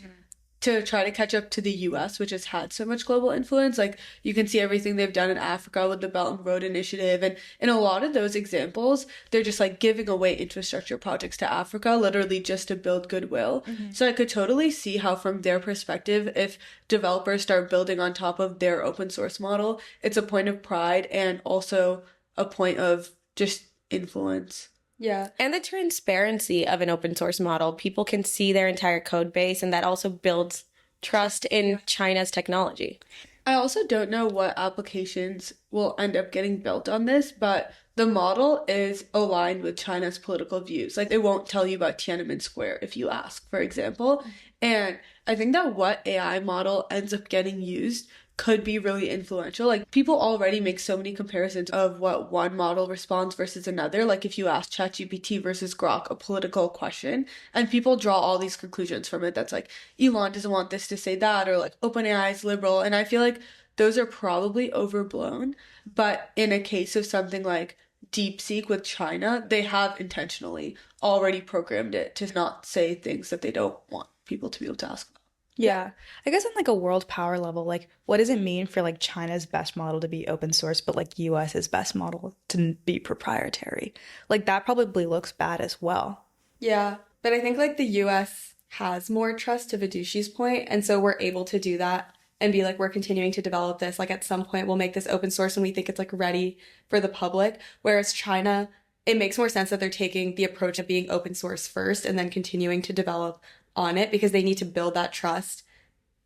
to try to catch up to the US, which has had so much global influence. Like, you can see everything they've done in Africa with the Belt and Road Initiative. And in a lot of those examples, they're just like giving away infrastructure projects to Africa, literally just to build goodwill. So I could totally see how, from their perspective, if developers start building on top of their open source model, it's a point of pride and also a point of just influence. Yeah. And the transparency of an open source model, people can see their entire code base, and that also builds trust in China's technology. I also don't know what applications will end up getting built on this, but the model is aligned with China's political views. Like, it won't tell you about Tiananmen Square if you ask, for example. And I think that what AI model ends up getting used could be really influential. Like, people already make so many comparisons of what one model responds versus another. Like, if you ask ChatGPT versus Grok a political question, and people draw all these conclusions from it, that's like, Elon doesn't want this to say that, or like, OpenAI is liberal. And I feel like those are probably overblown. But in a case of something like DeepSeek with China, they have intentionally already programmed it to not say things that they don't want people to be able to ask about. Yeah. I guess on like a world power level, like what does it mean for like China's best model to be open source, but like US's best model to be proprietary? Like that probably looks bad as well. Yeah. But I think like the US has more trust, to Vidushi's point, and so we're able to do that and be like, we're continuing to develop this. Like at some point we'll make this open source when we think it's like ready for the public. Whereas China, it makes more sense that they're taking the approach of being open source first and then continuing to develop on it because they need to build that trust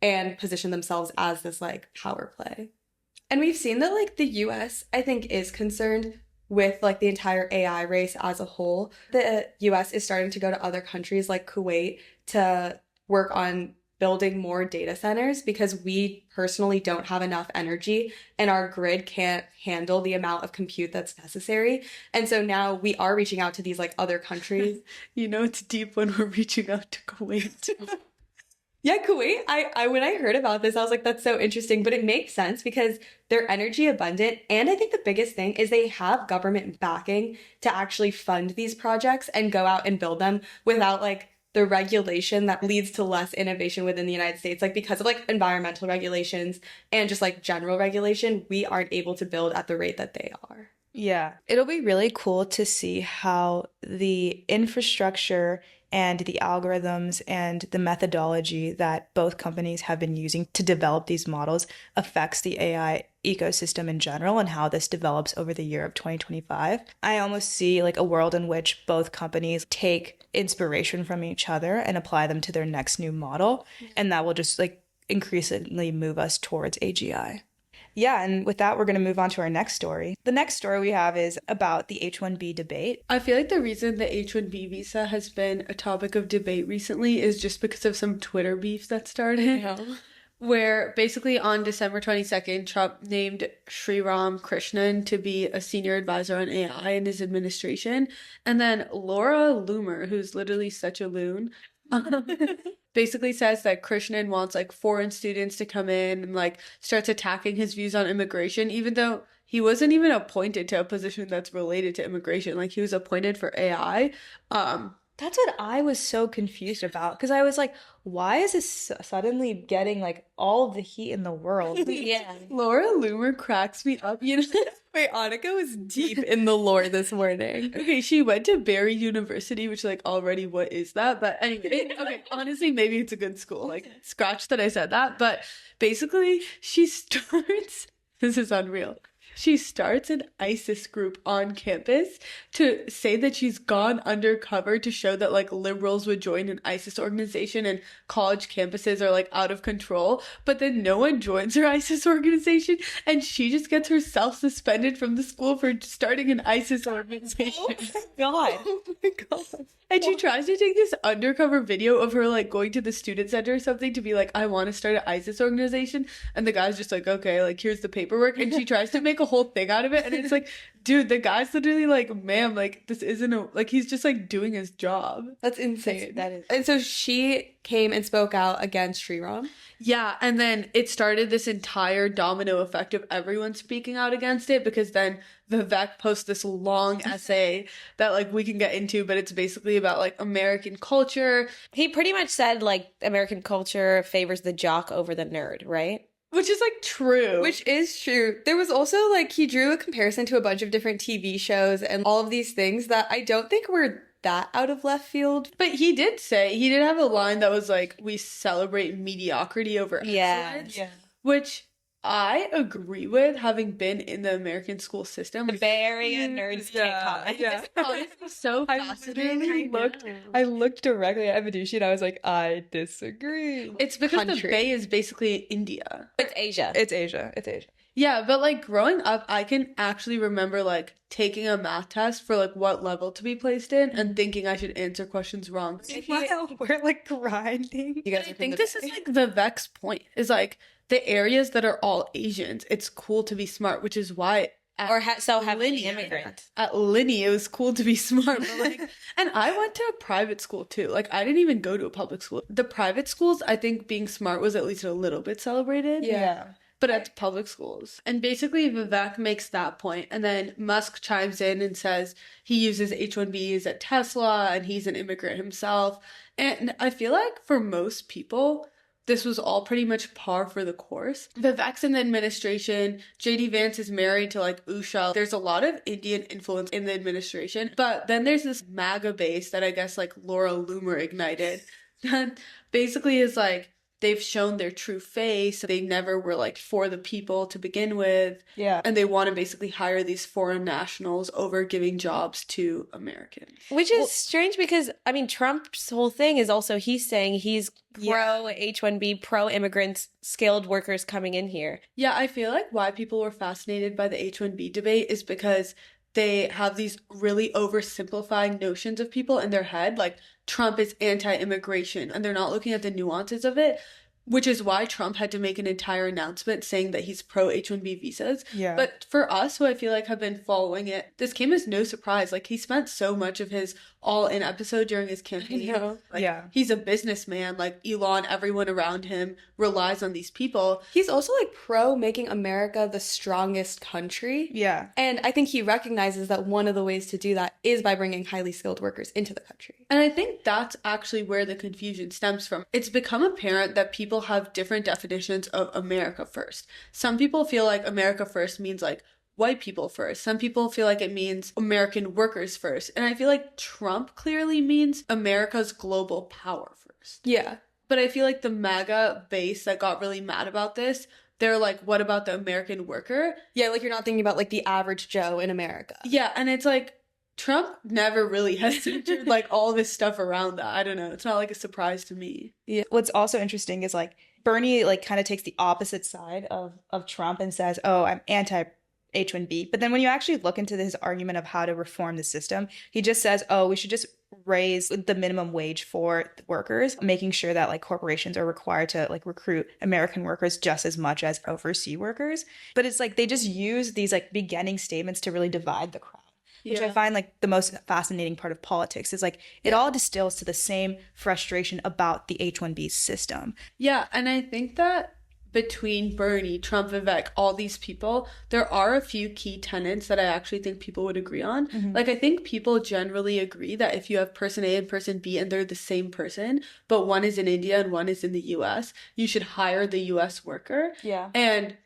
and position themselves as this like power play. And we've seen that like the US, I think, is concerned with like the entire AI race as a whole. The US is starting to go to other countries like Kuwait to work on building more data centers because we personally don't have enough energy and our grid can't handle the amount of compute that's necessary. And so now we are reaching out to these like other countries. You know, it's deep when we're reaching out to Kuwait. Yeah, Kuwait, I when I heard about this, I was like, that's so interesting. But it makes sense because they're energy abundant. And I think the biggest thing is they have government backing to actually fund these projects and go out and build them without like the regulation that leads to less innovation within the United States. Like because of like environmental regulations and just like general regulation, we aren't able to build at the rate that they are. Yeah. It'll be really cool to see how the infrastructure and the algorithms and the methodology that both companies have been using to develop these models affects the AI ecosystem in general and how this develops over the year of 2025. I almost see like a world in which both companies take inspiration from each other and apply them to their next new model. And that will just like increasingly move us towards AGI. Yeah, and with that, we're going to move on to our next story. The next story we have is about the H1-B debate. I feel like the reason the H1-B visa has been a topic of debate recently is just because of some Twitter beef that started. Yeah. Where basically on December 22nd, Trump named Sriram Krishnan to be a senior advisor on AI in his administration. And then Laura Loomer, who's literally such a loon, basically says that Krishnan wants like foreign students to come in and like starts attacking his views on immigration, even though he wasn't even appointed to a position that's related to immigration. Like he was appointed for AI. That's what I was so confused about because I was like, why is this suddenly getting like all of the heat in the world? Yeah. Laura Loomer cracks me up, you know? Wait, Annika was deep in the lore this morning. Okay, she went to Barry University, which like already what is that? But anyway, okay, honestly, maybe it's a good school. Like scratch that I said that. But basically she starts, this is unreal. She starts an ISIS group on campus to say that she's gone undercover to show that like liberals would join an ISIS organization and college campuses are like out of control. But then no one joins her ISIS organization and she just gets herself suspended from the school for starting an ISIS organization. God. Oh my god. And she tries to take this undercover video of her like going to the student center or something to be like, I want to start an ISIS organization. And the guy's just like, okay, like here's the paperwork. And she tries to make a whole thing out of it. And it's like, dude, the guy's literally like, ma'am, like this isn't a, like he's just like doing his job. That's insane. That is. And so she came and spoke out against Sriram. Yeah, and then it started this entire domino effect of everyone speaking out against it because then Vivek posts this long essay that like we can get into, but it's basically about like American culture, He pretty much said like American culture favors the jock over the nerd, right? which is like true. Which is true. There was also like he drew a comparison to a bunch of different TV shows and all of these things that I don't think were that out of left field. But he did have a line that was like, we celebrate mediocrity over excellence. Yeah. Which I agree with, having been in the American school system. The Bay Area nerds can't comment. Yeah. It's honestly so fascinating. I looked directly at Vidushi and I was like, I disagree. It's because the Country. Bay is basically India. It's Asia. It's Asia. It's Asia. Yeah, but like growing up, I can actually remember like taking a math test for like what level to be placed in and thinking I should answer questions wrong. While we're like grinding. You guys I are from think the this Bay. is like Vivek's point is like the areas that are all Asians, it's cool to be smart, which is why Or so heavily Linear. immigrant. at Linny it was cool to be smart. But like, and I went to a private school too. Like I didn't even go to a public school. The private schools, I think being smart was at least a little bit celebrated. Yeah. But at public schools. And basically Vivek makes that point, and then Musk chimes in and says he uses H1-Bs at Tesla and he's an immigrant himself. And I feel like for most people, this was all pretty much par for the course. Vivek's in the administration. JD Vance is married to like Usha. There's a lot of Indian influence in the administration. But then there's this MAGA base that I guess like Laura Loomer ignited. That basically is like, they've shown their true face. They never were like for the people to begin with. Yeah. And they want to basically hire these foreign nationals over giving jobs to Americans. Which is strange because, I mean, Trump's whole thing is also he's saying he's pro H1B, pro immigrants, skilled workers coming in here. Yeah, I feel like why people were fascinated by the H1B debate is because they have these really oversimplifying notions of people in their head. Like Trump is anti-immigration and they're not looking at the nuances of it, which is why Trump had to make an entire announcement saying that he's pro H1B visas. Yeah. But for us, who I feel like have been following it, this came as no surprise. Like he spent so much of his all-in episode during his campaign. Like, Yeah. he's a businessman. Like Elon, everyone around him relies on these people. He's also like pro making America the strongest country. Yeah. And I think he recognizes that one of the ways to do that is by bringing highly skilled workers into the country. And I think that's actually where the confusion stems from. It's become apparent that people have different definitions of America first. Some people feel like America first means like white people first. Some people feel like it means American workers first. And I feel like Trump clearly means America's global power first. Yeah. But I feel like the MAGA base that got really mad about this, they're like, what about the American worker? Yeah, like you're not thinking about like the average Joe in America. Yeah, and it's like, Trump never really has centered like all this stuff around that. I don't know. It's not like a surprise to me. Yeah. What's also interesting is like Bernie like kind of takes the opposite side of Trump and says, "Oh, I'm anti H1B." But then when you actually look into his argument of how to reform the system, he just says, "Oh, we should just raise the minimum wage for workers, making sure that like corporations are required to like recruit American workers just as much as overseas workers." But it's like they just use these like beginning statements to really divide the crowd. Which I find like the most fascinating part of politics is like it all distills to the same frustration about the H1B system. Yeah, and I think that between Bernie, Trump, Vivek, all these people, there are a few key tenets that I actually think people would agree on. Like I think people generally agree that if you have person A and person B and they're the same person, but one is in India and one is in the US, you should hire the US worker. Yeah. And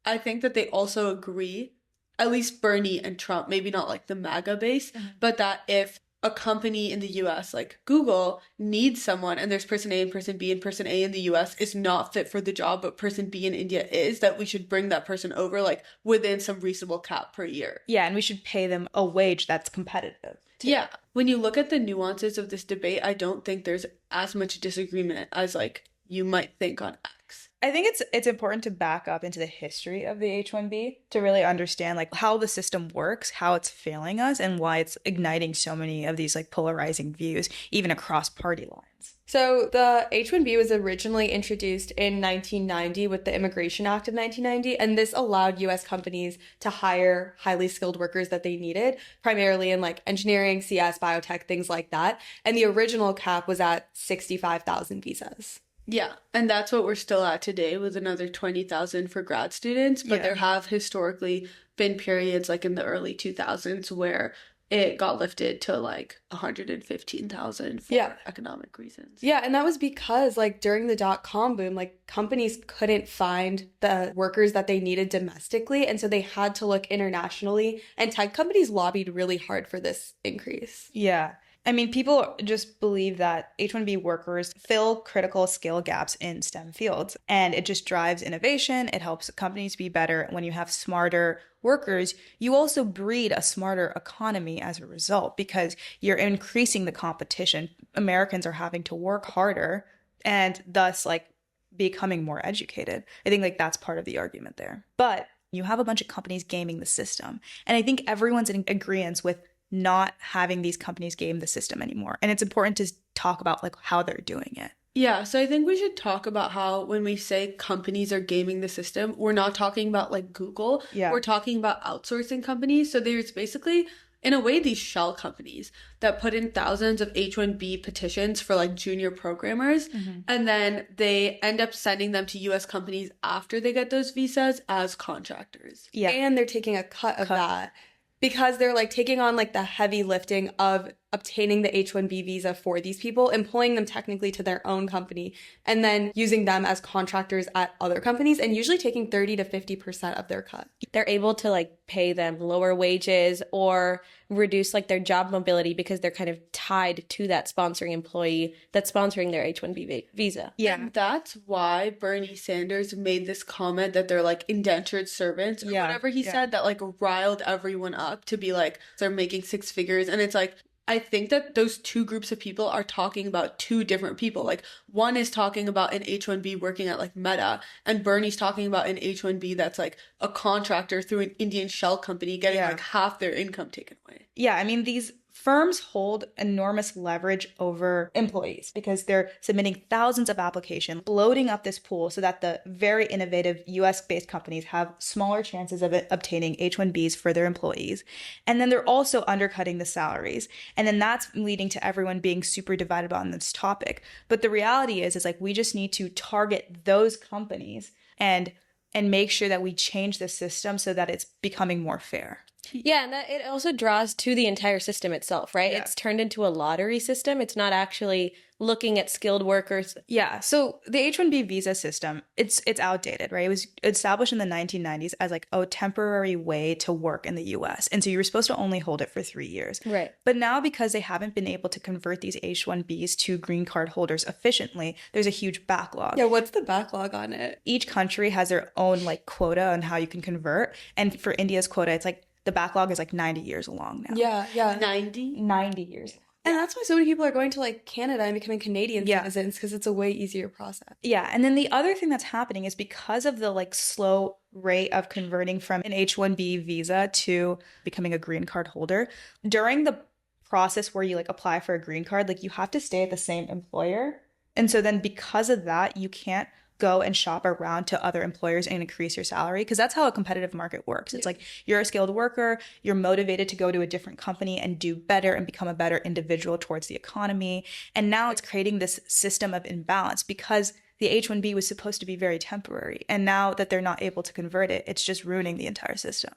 I think that they also agree, at least Bernie and Trump, maybe not like the MAGA base, but that if a company in the US, like Google, needs someone, and there's person A and person B, and person A in the US is not fit for the job, but person B in India is, that we should bring that person over, like, within some reasonable cap per year. Yeah, and we should pay them a wage that's competitive. Yeah. When you look at the nuances of this debate, I don't think there's as much disagreement as, like, you might think on X. I think it's important to back up into the history of the H1B to really understand like how the system works, how it's failing us, and why it's igniting so many of these like polarizing views, even across party lines. So the H-1B was originally introduced in 1990 with the Immigration Act of 1990, and this allowed U.S. companies to hire highly skilled workers that they needed, primarily in like engineering, CS, biotech, things like that. And the original cap was at 65,000 visas. Yeah, and that's what we're still at today with another 20,000 for grad students. But there have historically been periods like in the early 2000s where it got lifted to like 115,000 for economic reasons. Yeah, and that was because like during the dot-com boom, like companies couldn't find the workers that they needed domestically, and so they had to look internationally, and tech companies lobbied really hard for this increase. Yeah. I mean, people just believe that H-1B workers fill critical skill gaps in STEM fields, and it just drives innovation. It helps companies be better. When you have smarter workers, you also breed a smarter economy as a result because you're increasing the competition. Americans are having to work harder and thus like becoming more educated. I think like that's part of the argument there. But you have a bunch of companies gaming the system, and I think everyone's in agreement with not having these companies game the system anymore. And it's important to talk about like how they're doing it. Yeah, so I think we should talk about how when we say companies are gaming the system, we're not talking about like Google. Yeah. We're talking about outsourcing companies. So there's basically, in a way, these shell companies that put in thousands of H-1B petitions for like junior programmers. Mm-hmm. And then they end up sending them to US companies after they get those visas as contractors. Yeah. And they're taking a cut of that, because they're like taking on like the heavy lifting of obtaining the H-1B visa for these people, employing them technically to their own company, and then using them as contractors at other companies, and usually taking 30 to 50% of their cut. They're able to like pay them lower wages or reduce like their job mobility because they're kind of tied to that sponsoring employee that's sponsoring their H-1B visa. Yeah. And that's why Bernie Sanders made this comment that they're like indentured servants or whatever he said, that like riled everyone up to be like, they're making six figures. And it's like, I think that those two groups of people are talking about two different people. Like one is talking about an H-1B working at like Meta, and Bernie's talking about an H-1B that's like a contractor through an Indian shell company getting like half their income taken away. Yeah, I mean, these firms hold enormous leverage over employees because they're submitting thousands of applications, bloating up this pool so that the very innovative US-based companies have smaller chances of obtaining H-1Bs for their employees. And then they're also undercutting the salaries. And then that's leading to everyone being super divided on this topic. But the reality is like we just need to target those companies and make sure that we change the system so that it's becoming more fair. Yeah, and that it also draws to the entire system itself, right? Yeah. It's turned into a lottery system. It's not actually looking at skilled workers. Yeah, so the H-1B visa system, it's outdated, right? It was established in the 1990s as like a temporary way to work in the US. And so you were supposed to only hold it for 3 years. Right. But now because they haven't been able to convert these H-1Bs to green card holders efficiently, there's a huge backlog. Yeah, what's the backlog on it? Each country has their own like quota on how you can convert. And for India's quota, it's like the backlog is like 90 years long now. Yeah. 90 years. And that's why so many people are going to like Canada and becoming Canadian citizens, because it's a way easier process. Yeah. And then the other thing that's happening is because of the like slow rate of converting from an H-1B visa to becoming a green card holder, during the process where you like apply for a green card, like you have to stay at the same employer. And so then because of that, you can't go and shop around to other employers and increase your salary, because that's how a competitive market works. It's like you're a skilled worker, you're motivated to go to a different company and do better and become a better individual towards the economy. And now it's creating this system of imbalance because the H-1B was supposed to be very temporary. And now that they're not able to convert it, it's just ruining the entire system.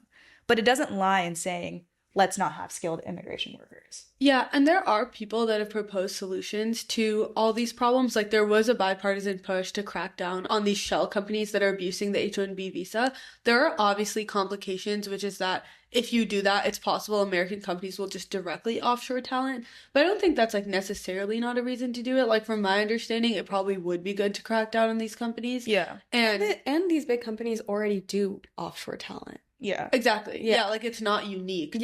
But it doesn't lie in saying let's not have skilled immigration workers. Yeah, and there are people that have proposed solutions to all these problems. Like there was a bipartisan push to crack down on these shell companies that are abusing the H-1B visa. There are obviously complications, which is that if you do that, it's possible American companies will just directly offshore talent. But I don't think that's like necessarily not a reason to do it. Like from my understanding, it probably would be good to crack down on these companies. Yeah. And these big companies already do offshore talent. Yeah. Exactly. Yeah, like it's not unique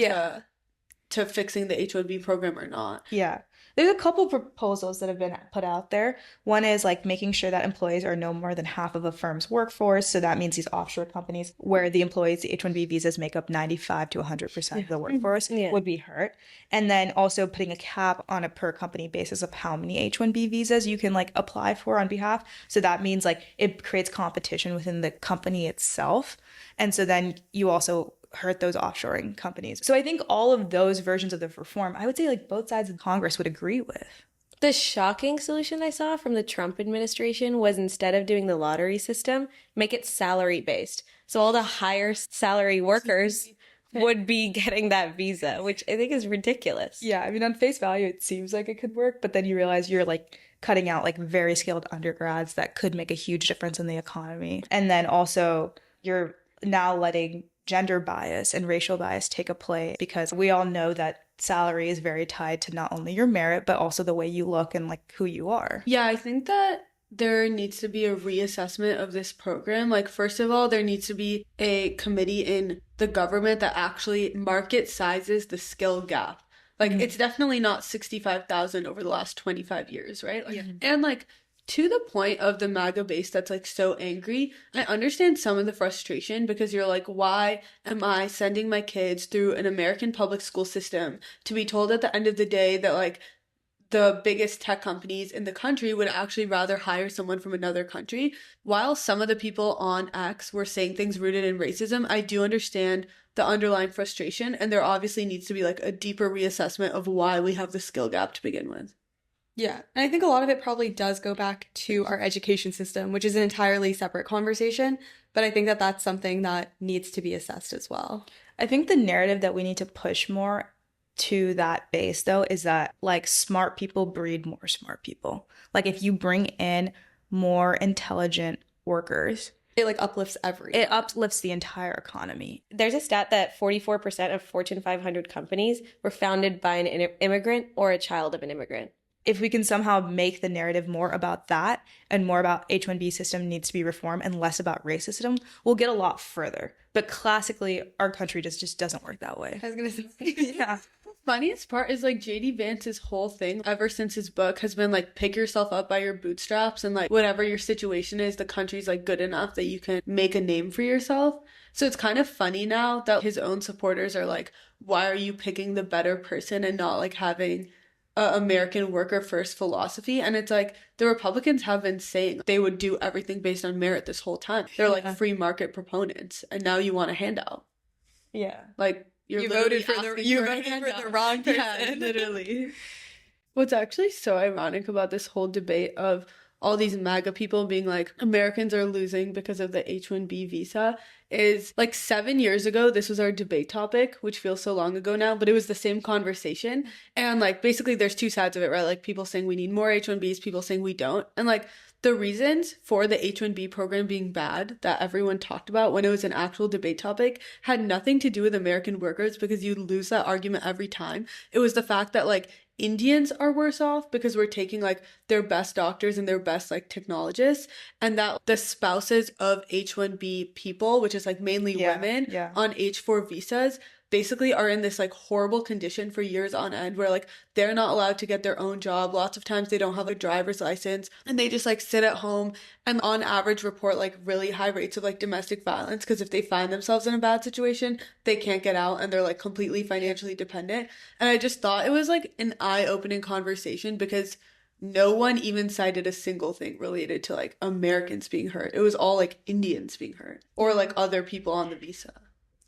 to fixing the H-1B program or not. Yeah. There's a couple proposals that have been put out there. One is like making sure that employees are no more than half of a firm's workforce. So that means these offshore companies where the employees, the H-1B visas make up 95 to 100% of the workforce would be hurt. And then also putting a cap on a per company basis of how many H-1B visas you can like apply for on behalf. So that means like it creates competition within the company itself. And so then you also hurt those offshoring companies. So I think all of those versions of the reform, I would say like both sides of Congress would agree with. The shocking solution I saw from the Trump administration was instead of doing the lottery system, make it salary based. So all the higher salary workers would be getting that visa, which I think is ridiculous. Yeah, I mean, on face value, it seems like it could work, but then you realize you're like cutting out like very skilled undergrads that could make a huge difference in the economy. And then also you're now letting gender bias and racial bias take a play because we all know that salary is very tied to not only your merit, but also the way you look and like who you are. Yeah, I think that there needs to be a reassessment of this program. Like, first of all, there needs to be a committee in the government that actually market sizes the skill gap. Like, it's definitely not 65,000 over the last 25 years, right? Like, and like, to the point of the MAGA base that's like so angry, I understand some of the frustration because you're like, why am I sending my kids through an American public school system to be told at the end of the day that like the biggest tech companies in the country would actually rather hire someone from another country? While some of the people on X were saying things rooted in racism, I do understand the underlying frustration, and there obviously needs to be like a deeper reassessment of why we have the skill gap to begin with. Yeah, and I think a lot of it probably does go back to our education system, which is an entirely separate conversation, but I think that that's something that needs to be assessed as well. I think the narrative that we need to push more to that base, though, is that like smart people breed more smart people. Like if you bring in more intelligent workers, it like uplifts everything. It uplifts the entire economy. There's a stat that 44% of Fortune 500 companies were founded by an immigrant or a child of an immigrant. If we can somehow make the narrative more about that and more about H-1B system needs to be reformed and less about racism, we'll get a lot further. But classically, our country just doesn't work that way. I was going to say. Yeah. Funniest part is like JD Vance's whole thing ever since his book has been like pick yourself up by your bootstraps, and like whatever your situation is, the country's like good enough that you can make a name for yourself. So it's kind of funny now that his own supporters are like, why are you picking the better person and not like having American worker first philosophy? And it's like the Republicans have been saying they would do everything based on merit this whole time. They're like free market proponents, and now you want a handout. Yeah. Like you voted for the wrong person. Yeah, literally. What's actually so ironic about this whole debate of all these MAGA people being like, Americans are losing because of the H-1B visa is like 7 years ago, this was our debate topic, which feels so long ago now, but it was the same conversation. And like, basically there's two sides of it, right? Like people saying we need more H-1Bs, people saying we don't. And like the reasons for the H-1B program being bad that everyone talked about when it was an actual debate topic had nothing to do with American workers, because you lose that argument every time. It was the fact that like Indians are worse off because we're taking like their best doctors and their best like technologists, and that the spouses of H-1B people, which is like mainly women on H-4 visas, basically are in this like horrible condition for years on end where like they're not allowed to get their own job. Lots of times they don't have a driver's license and they just like sit at home and on average report like really high rates of like domestic violence, because if they find themselves in a bad situation, they can't get out and they're like completely financially dependent. And I just thought it was like an eye-opening conversation because no one even cited a single thing related to like Americans being hurt. It was all like Indians being hurt or like other people on the visa.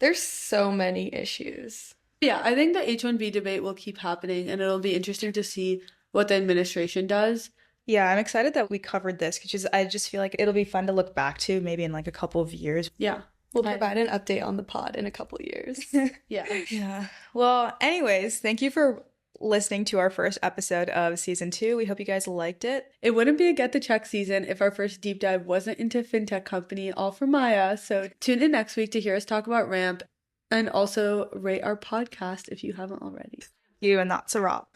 There's so many issues. Yeah, I think the H-1B debate will keep happening, and it'll be interesting to see what the administration does. Yeah, I'm excited that we covered this because I just feel like it'll be fun to look back to maybe in like a couple of years. Yeah. We'll provide an update on the pod in a couple years. Yeah. Yeah. Well, anyways, thank you for listening to our first episode of season 2. We hope you guys liked it. It wouldn't be a Get the Check season if our first deep dive wasn't into fintech company, all for Maya. So tune in next week to hear us talk about Ramp, and also rate our podcast if you haven't already. You and that's a wrap.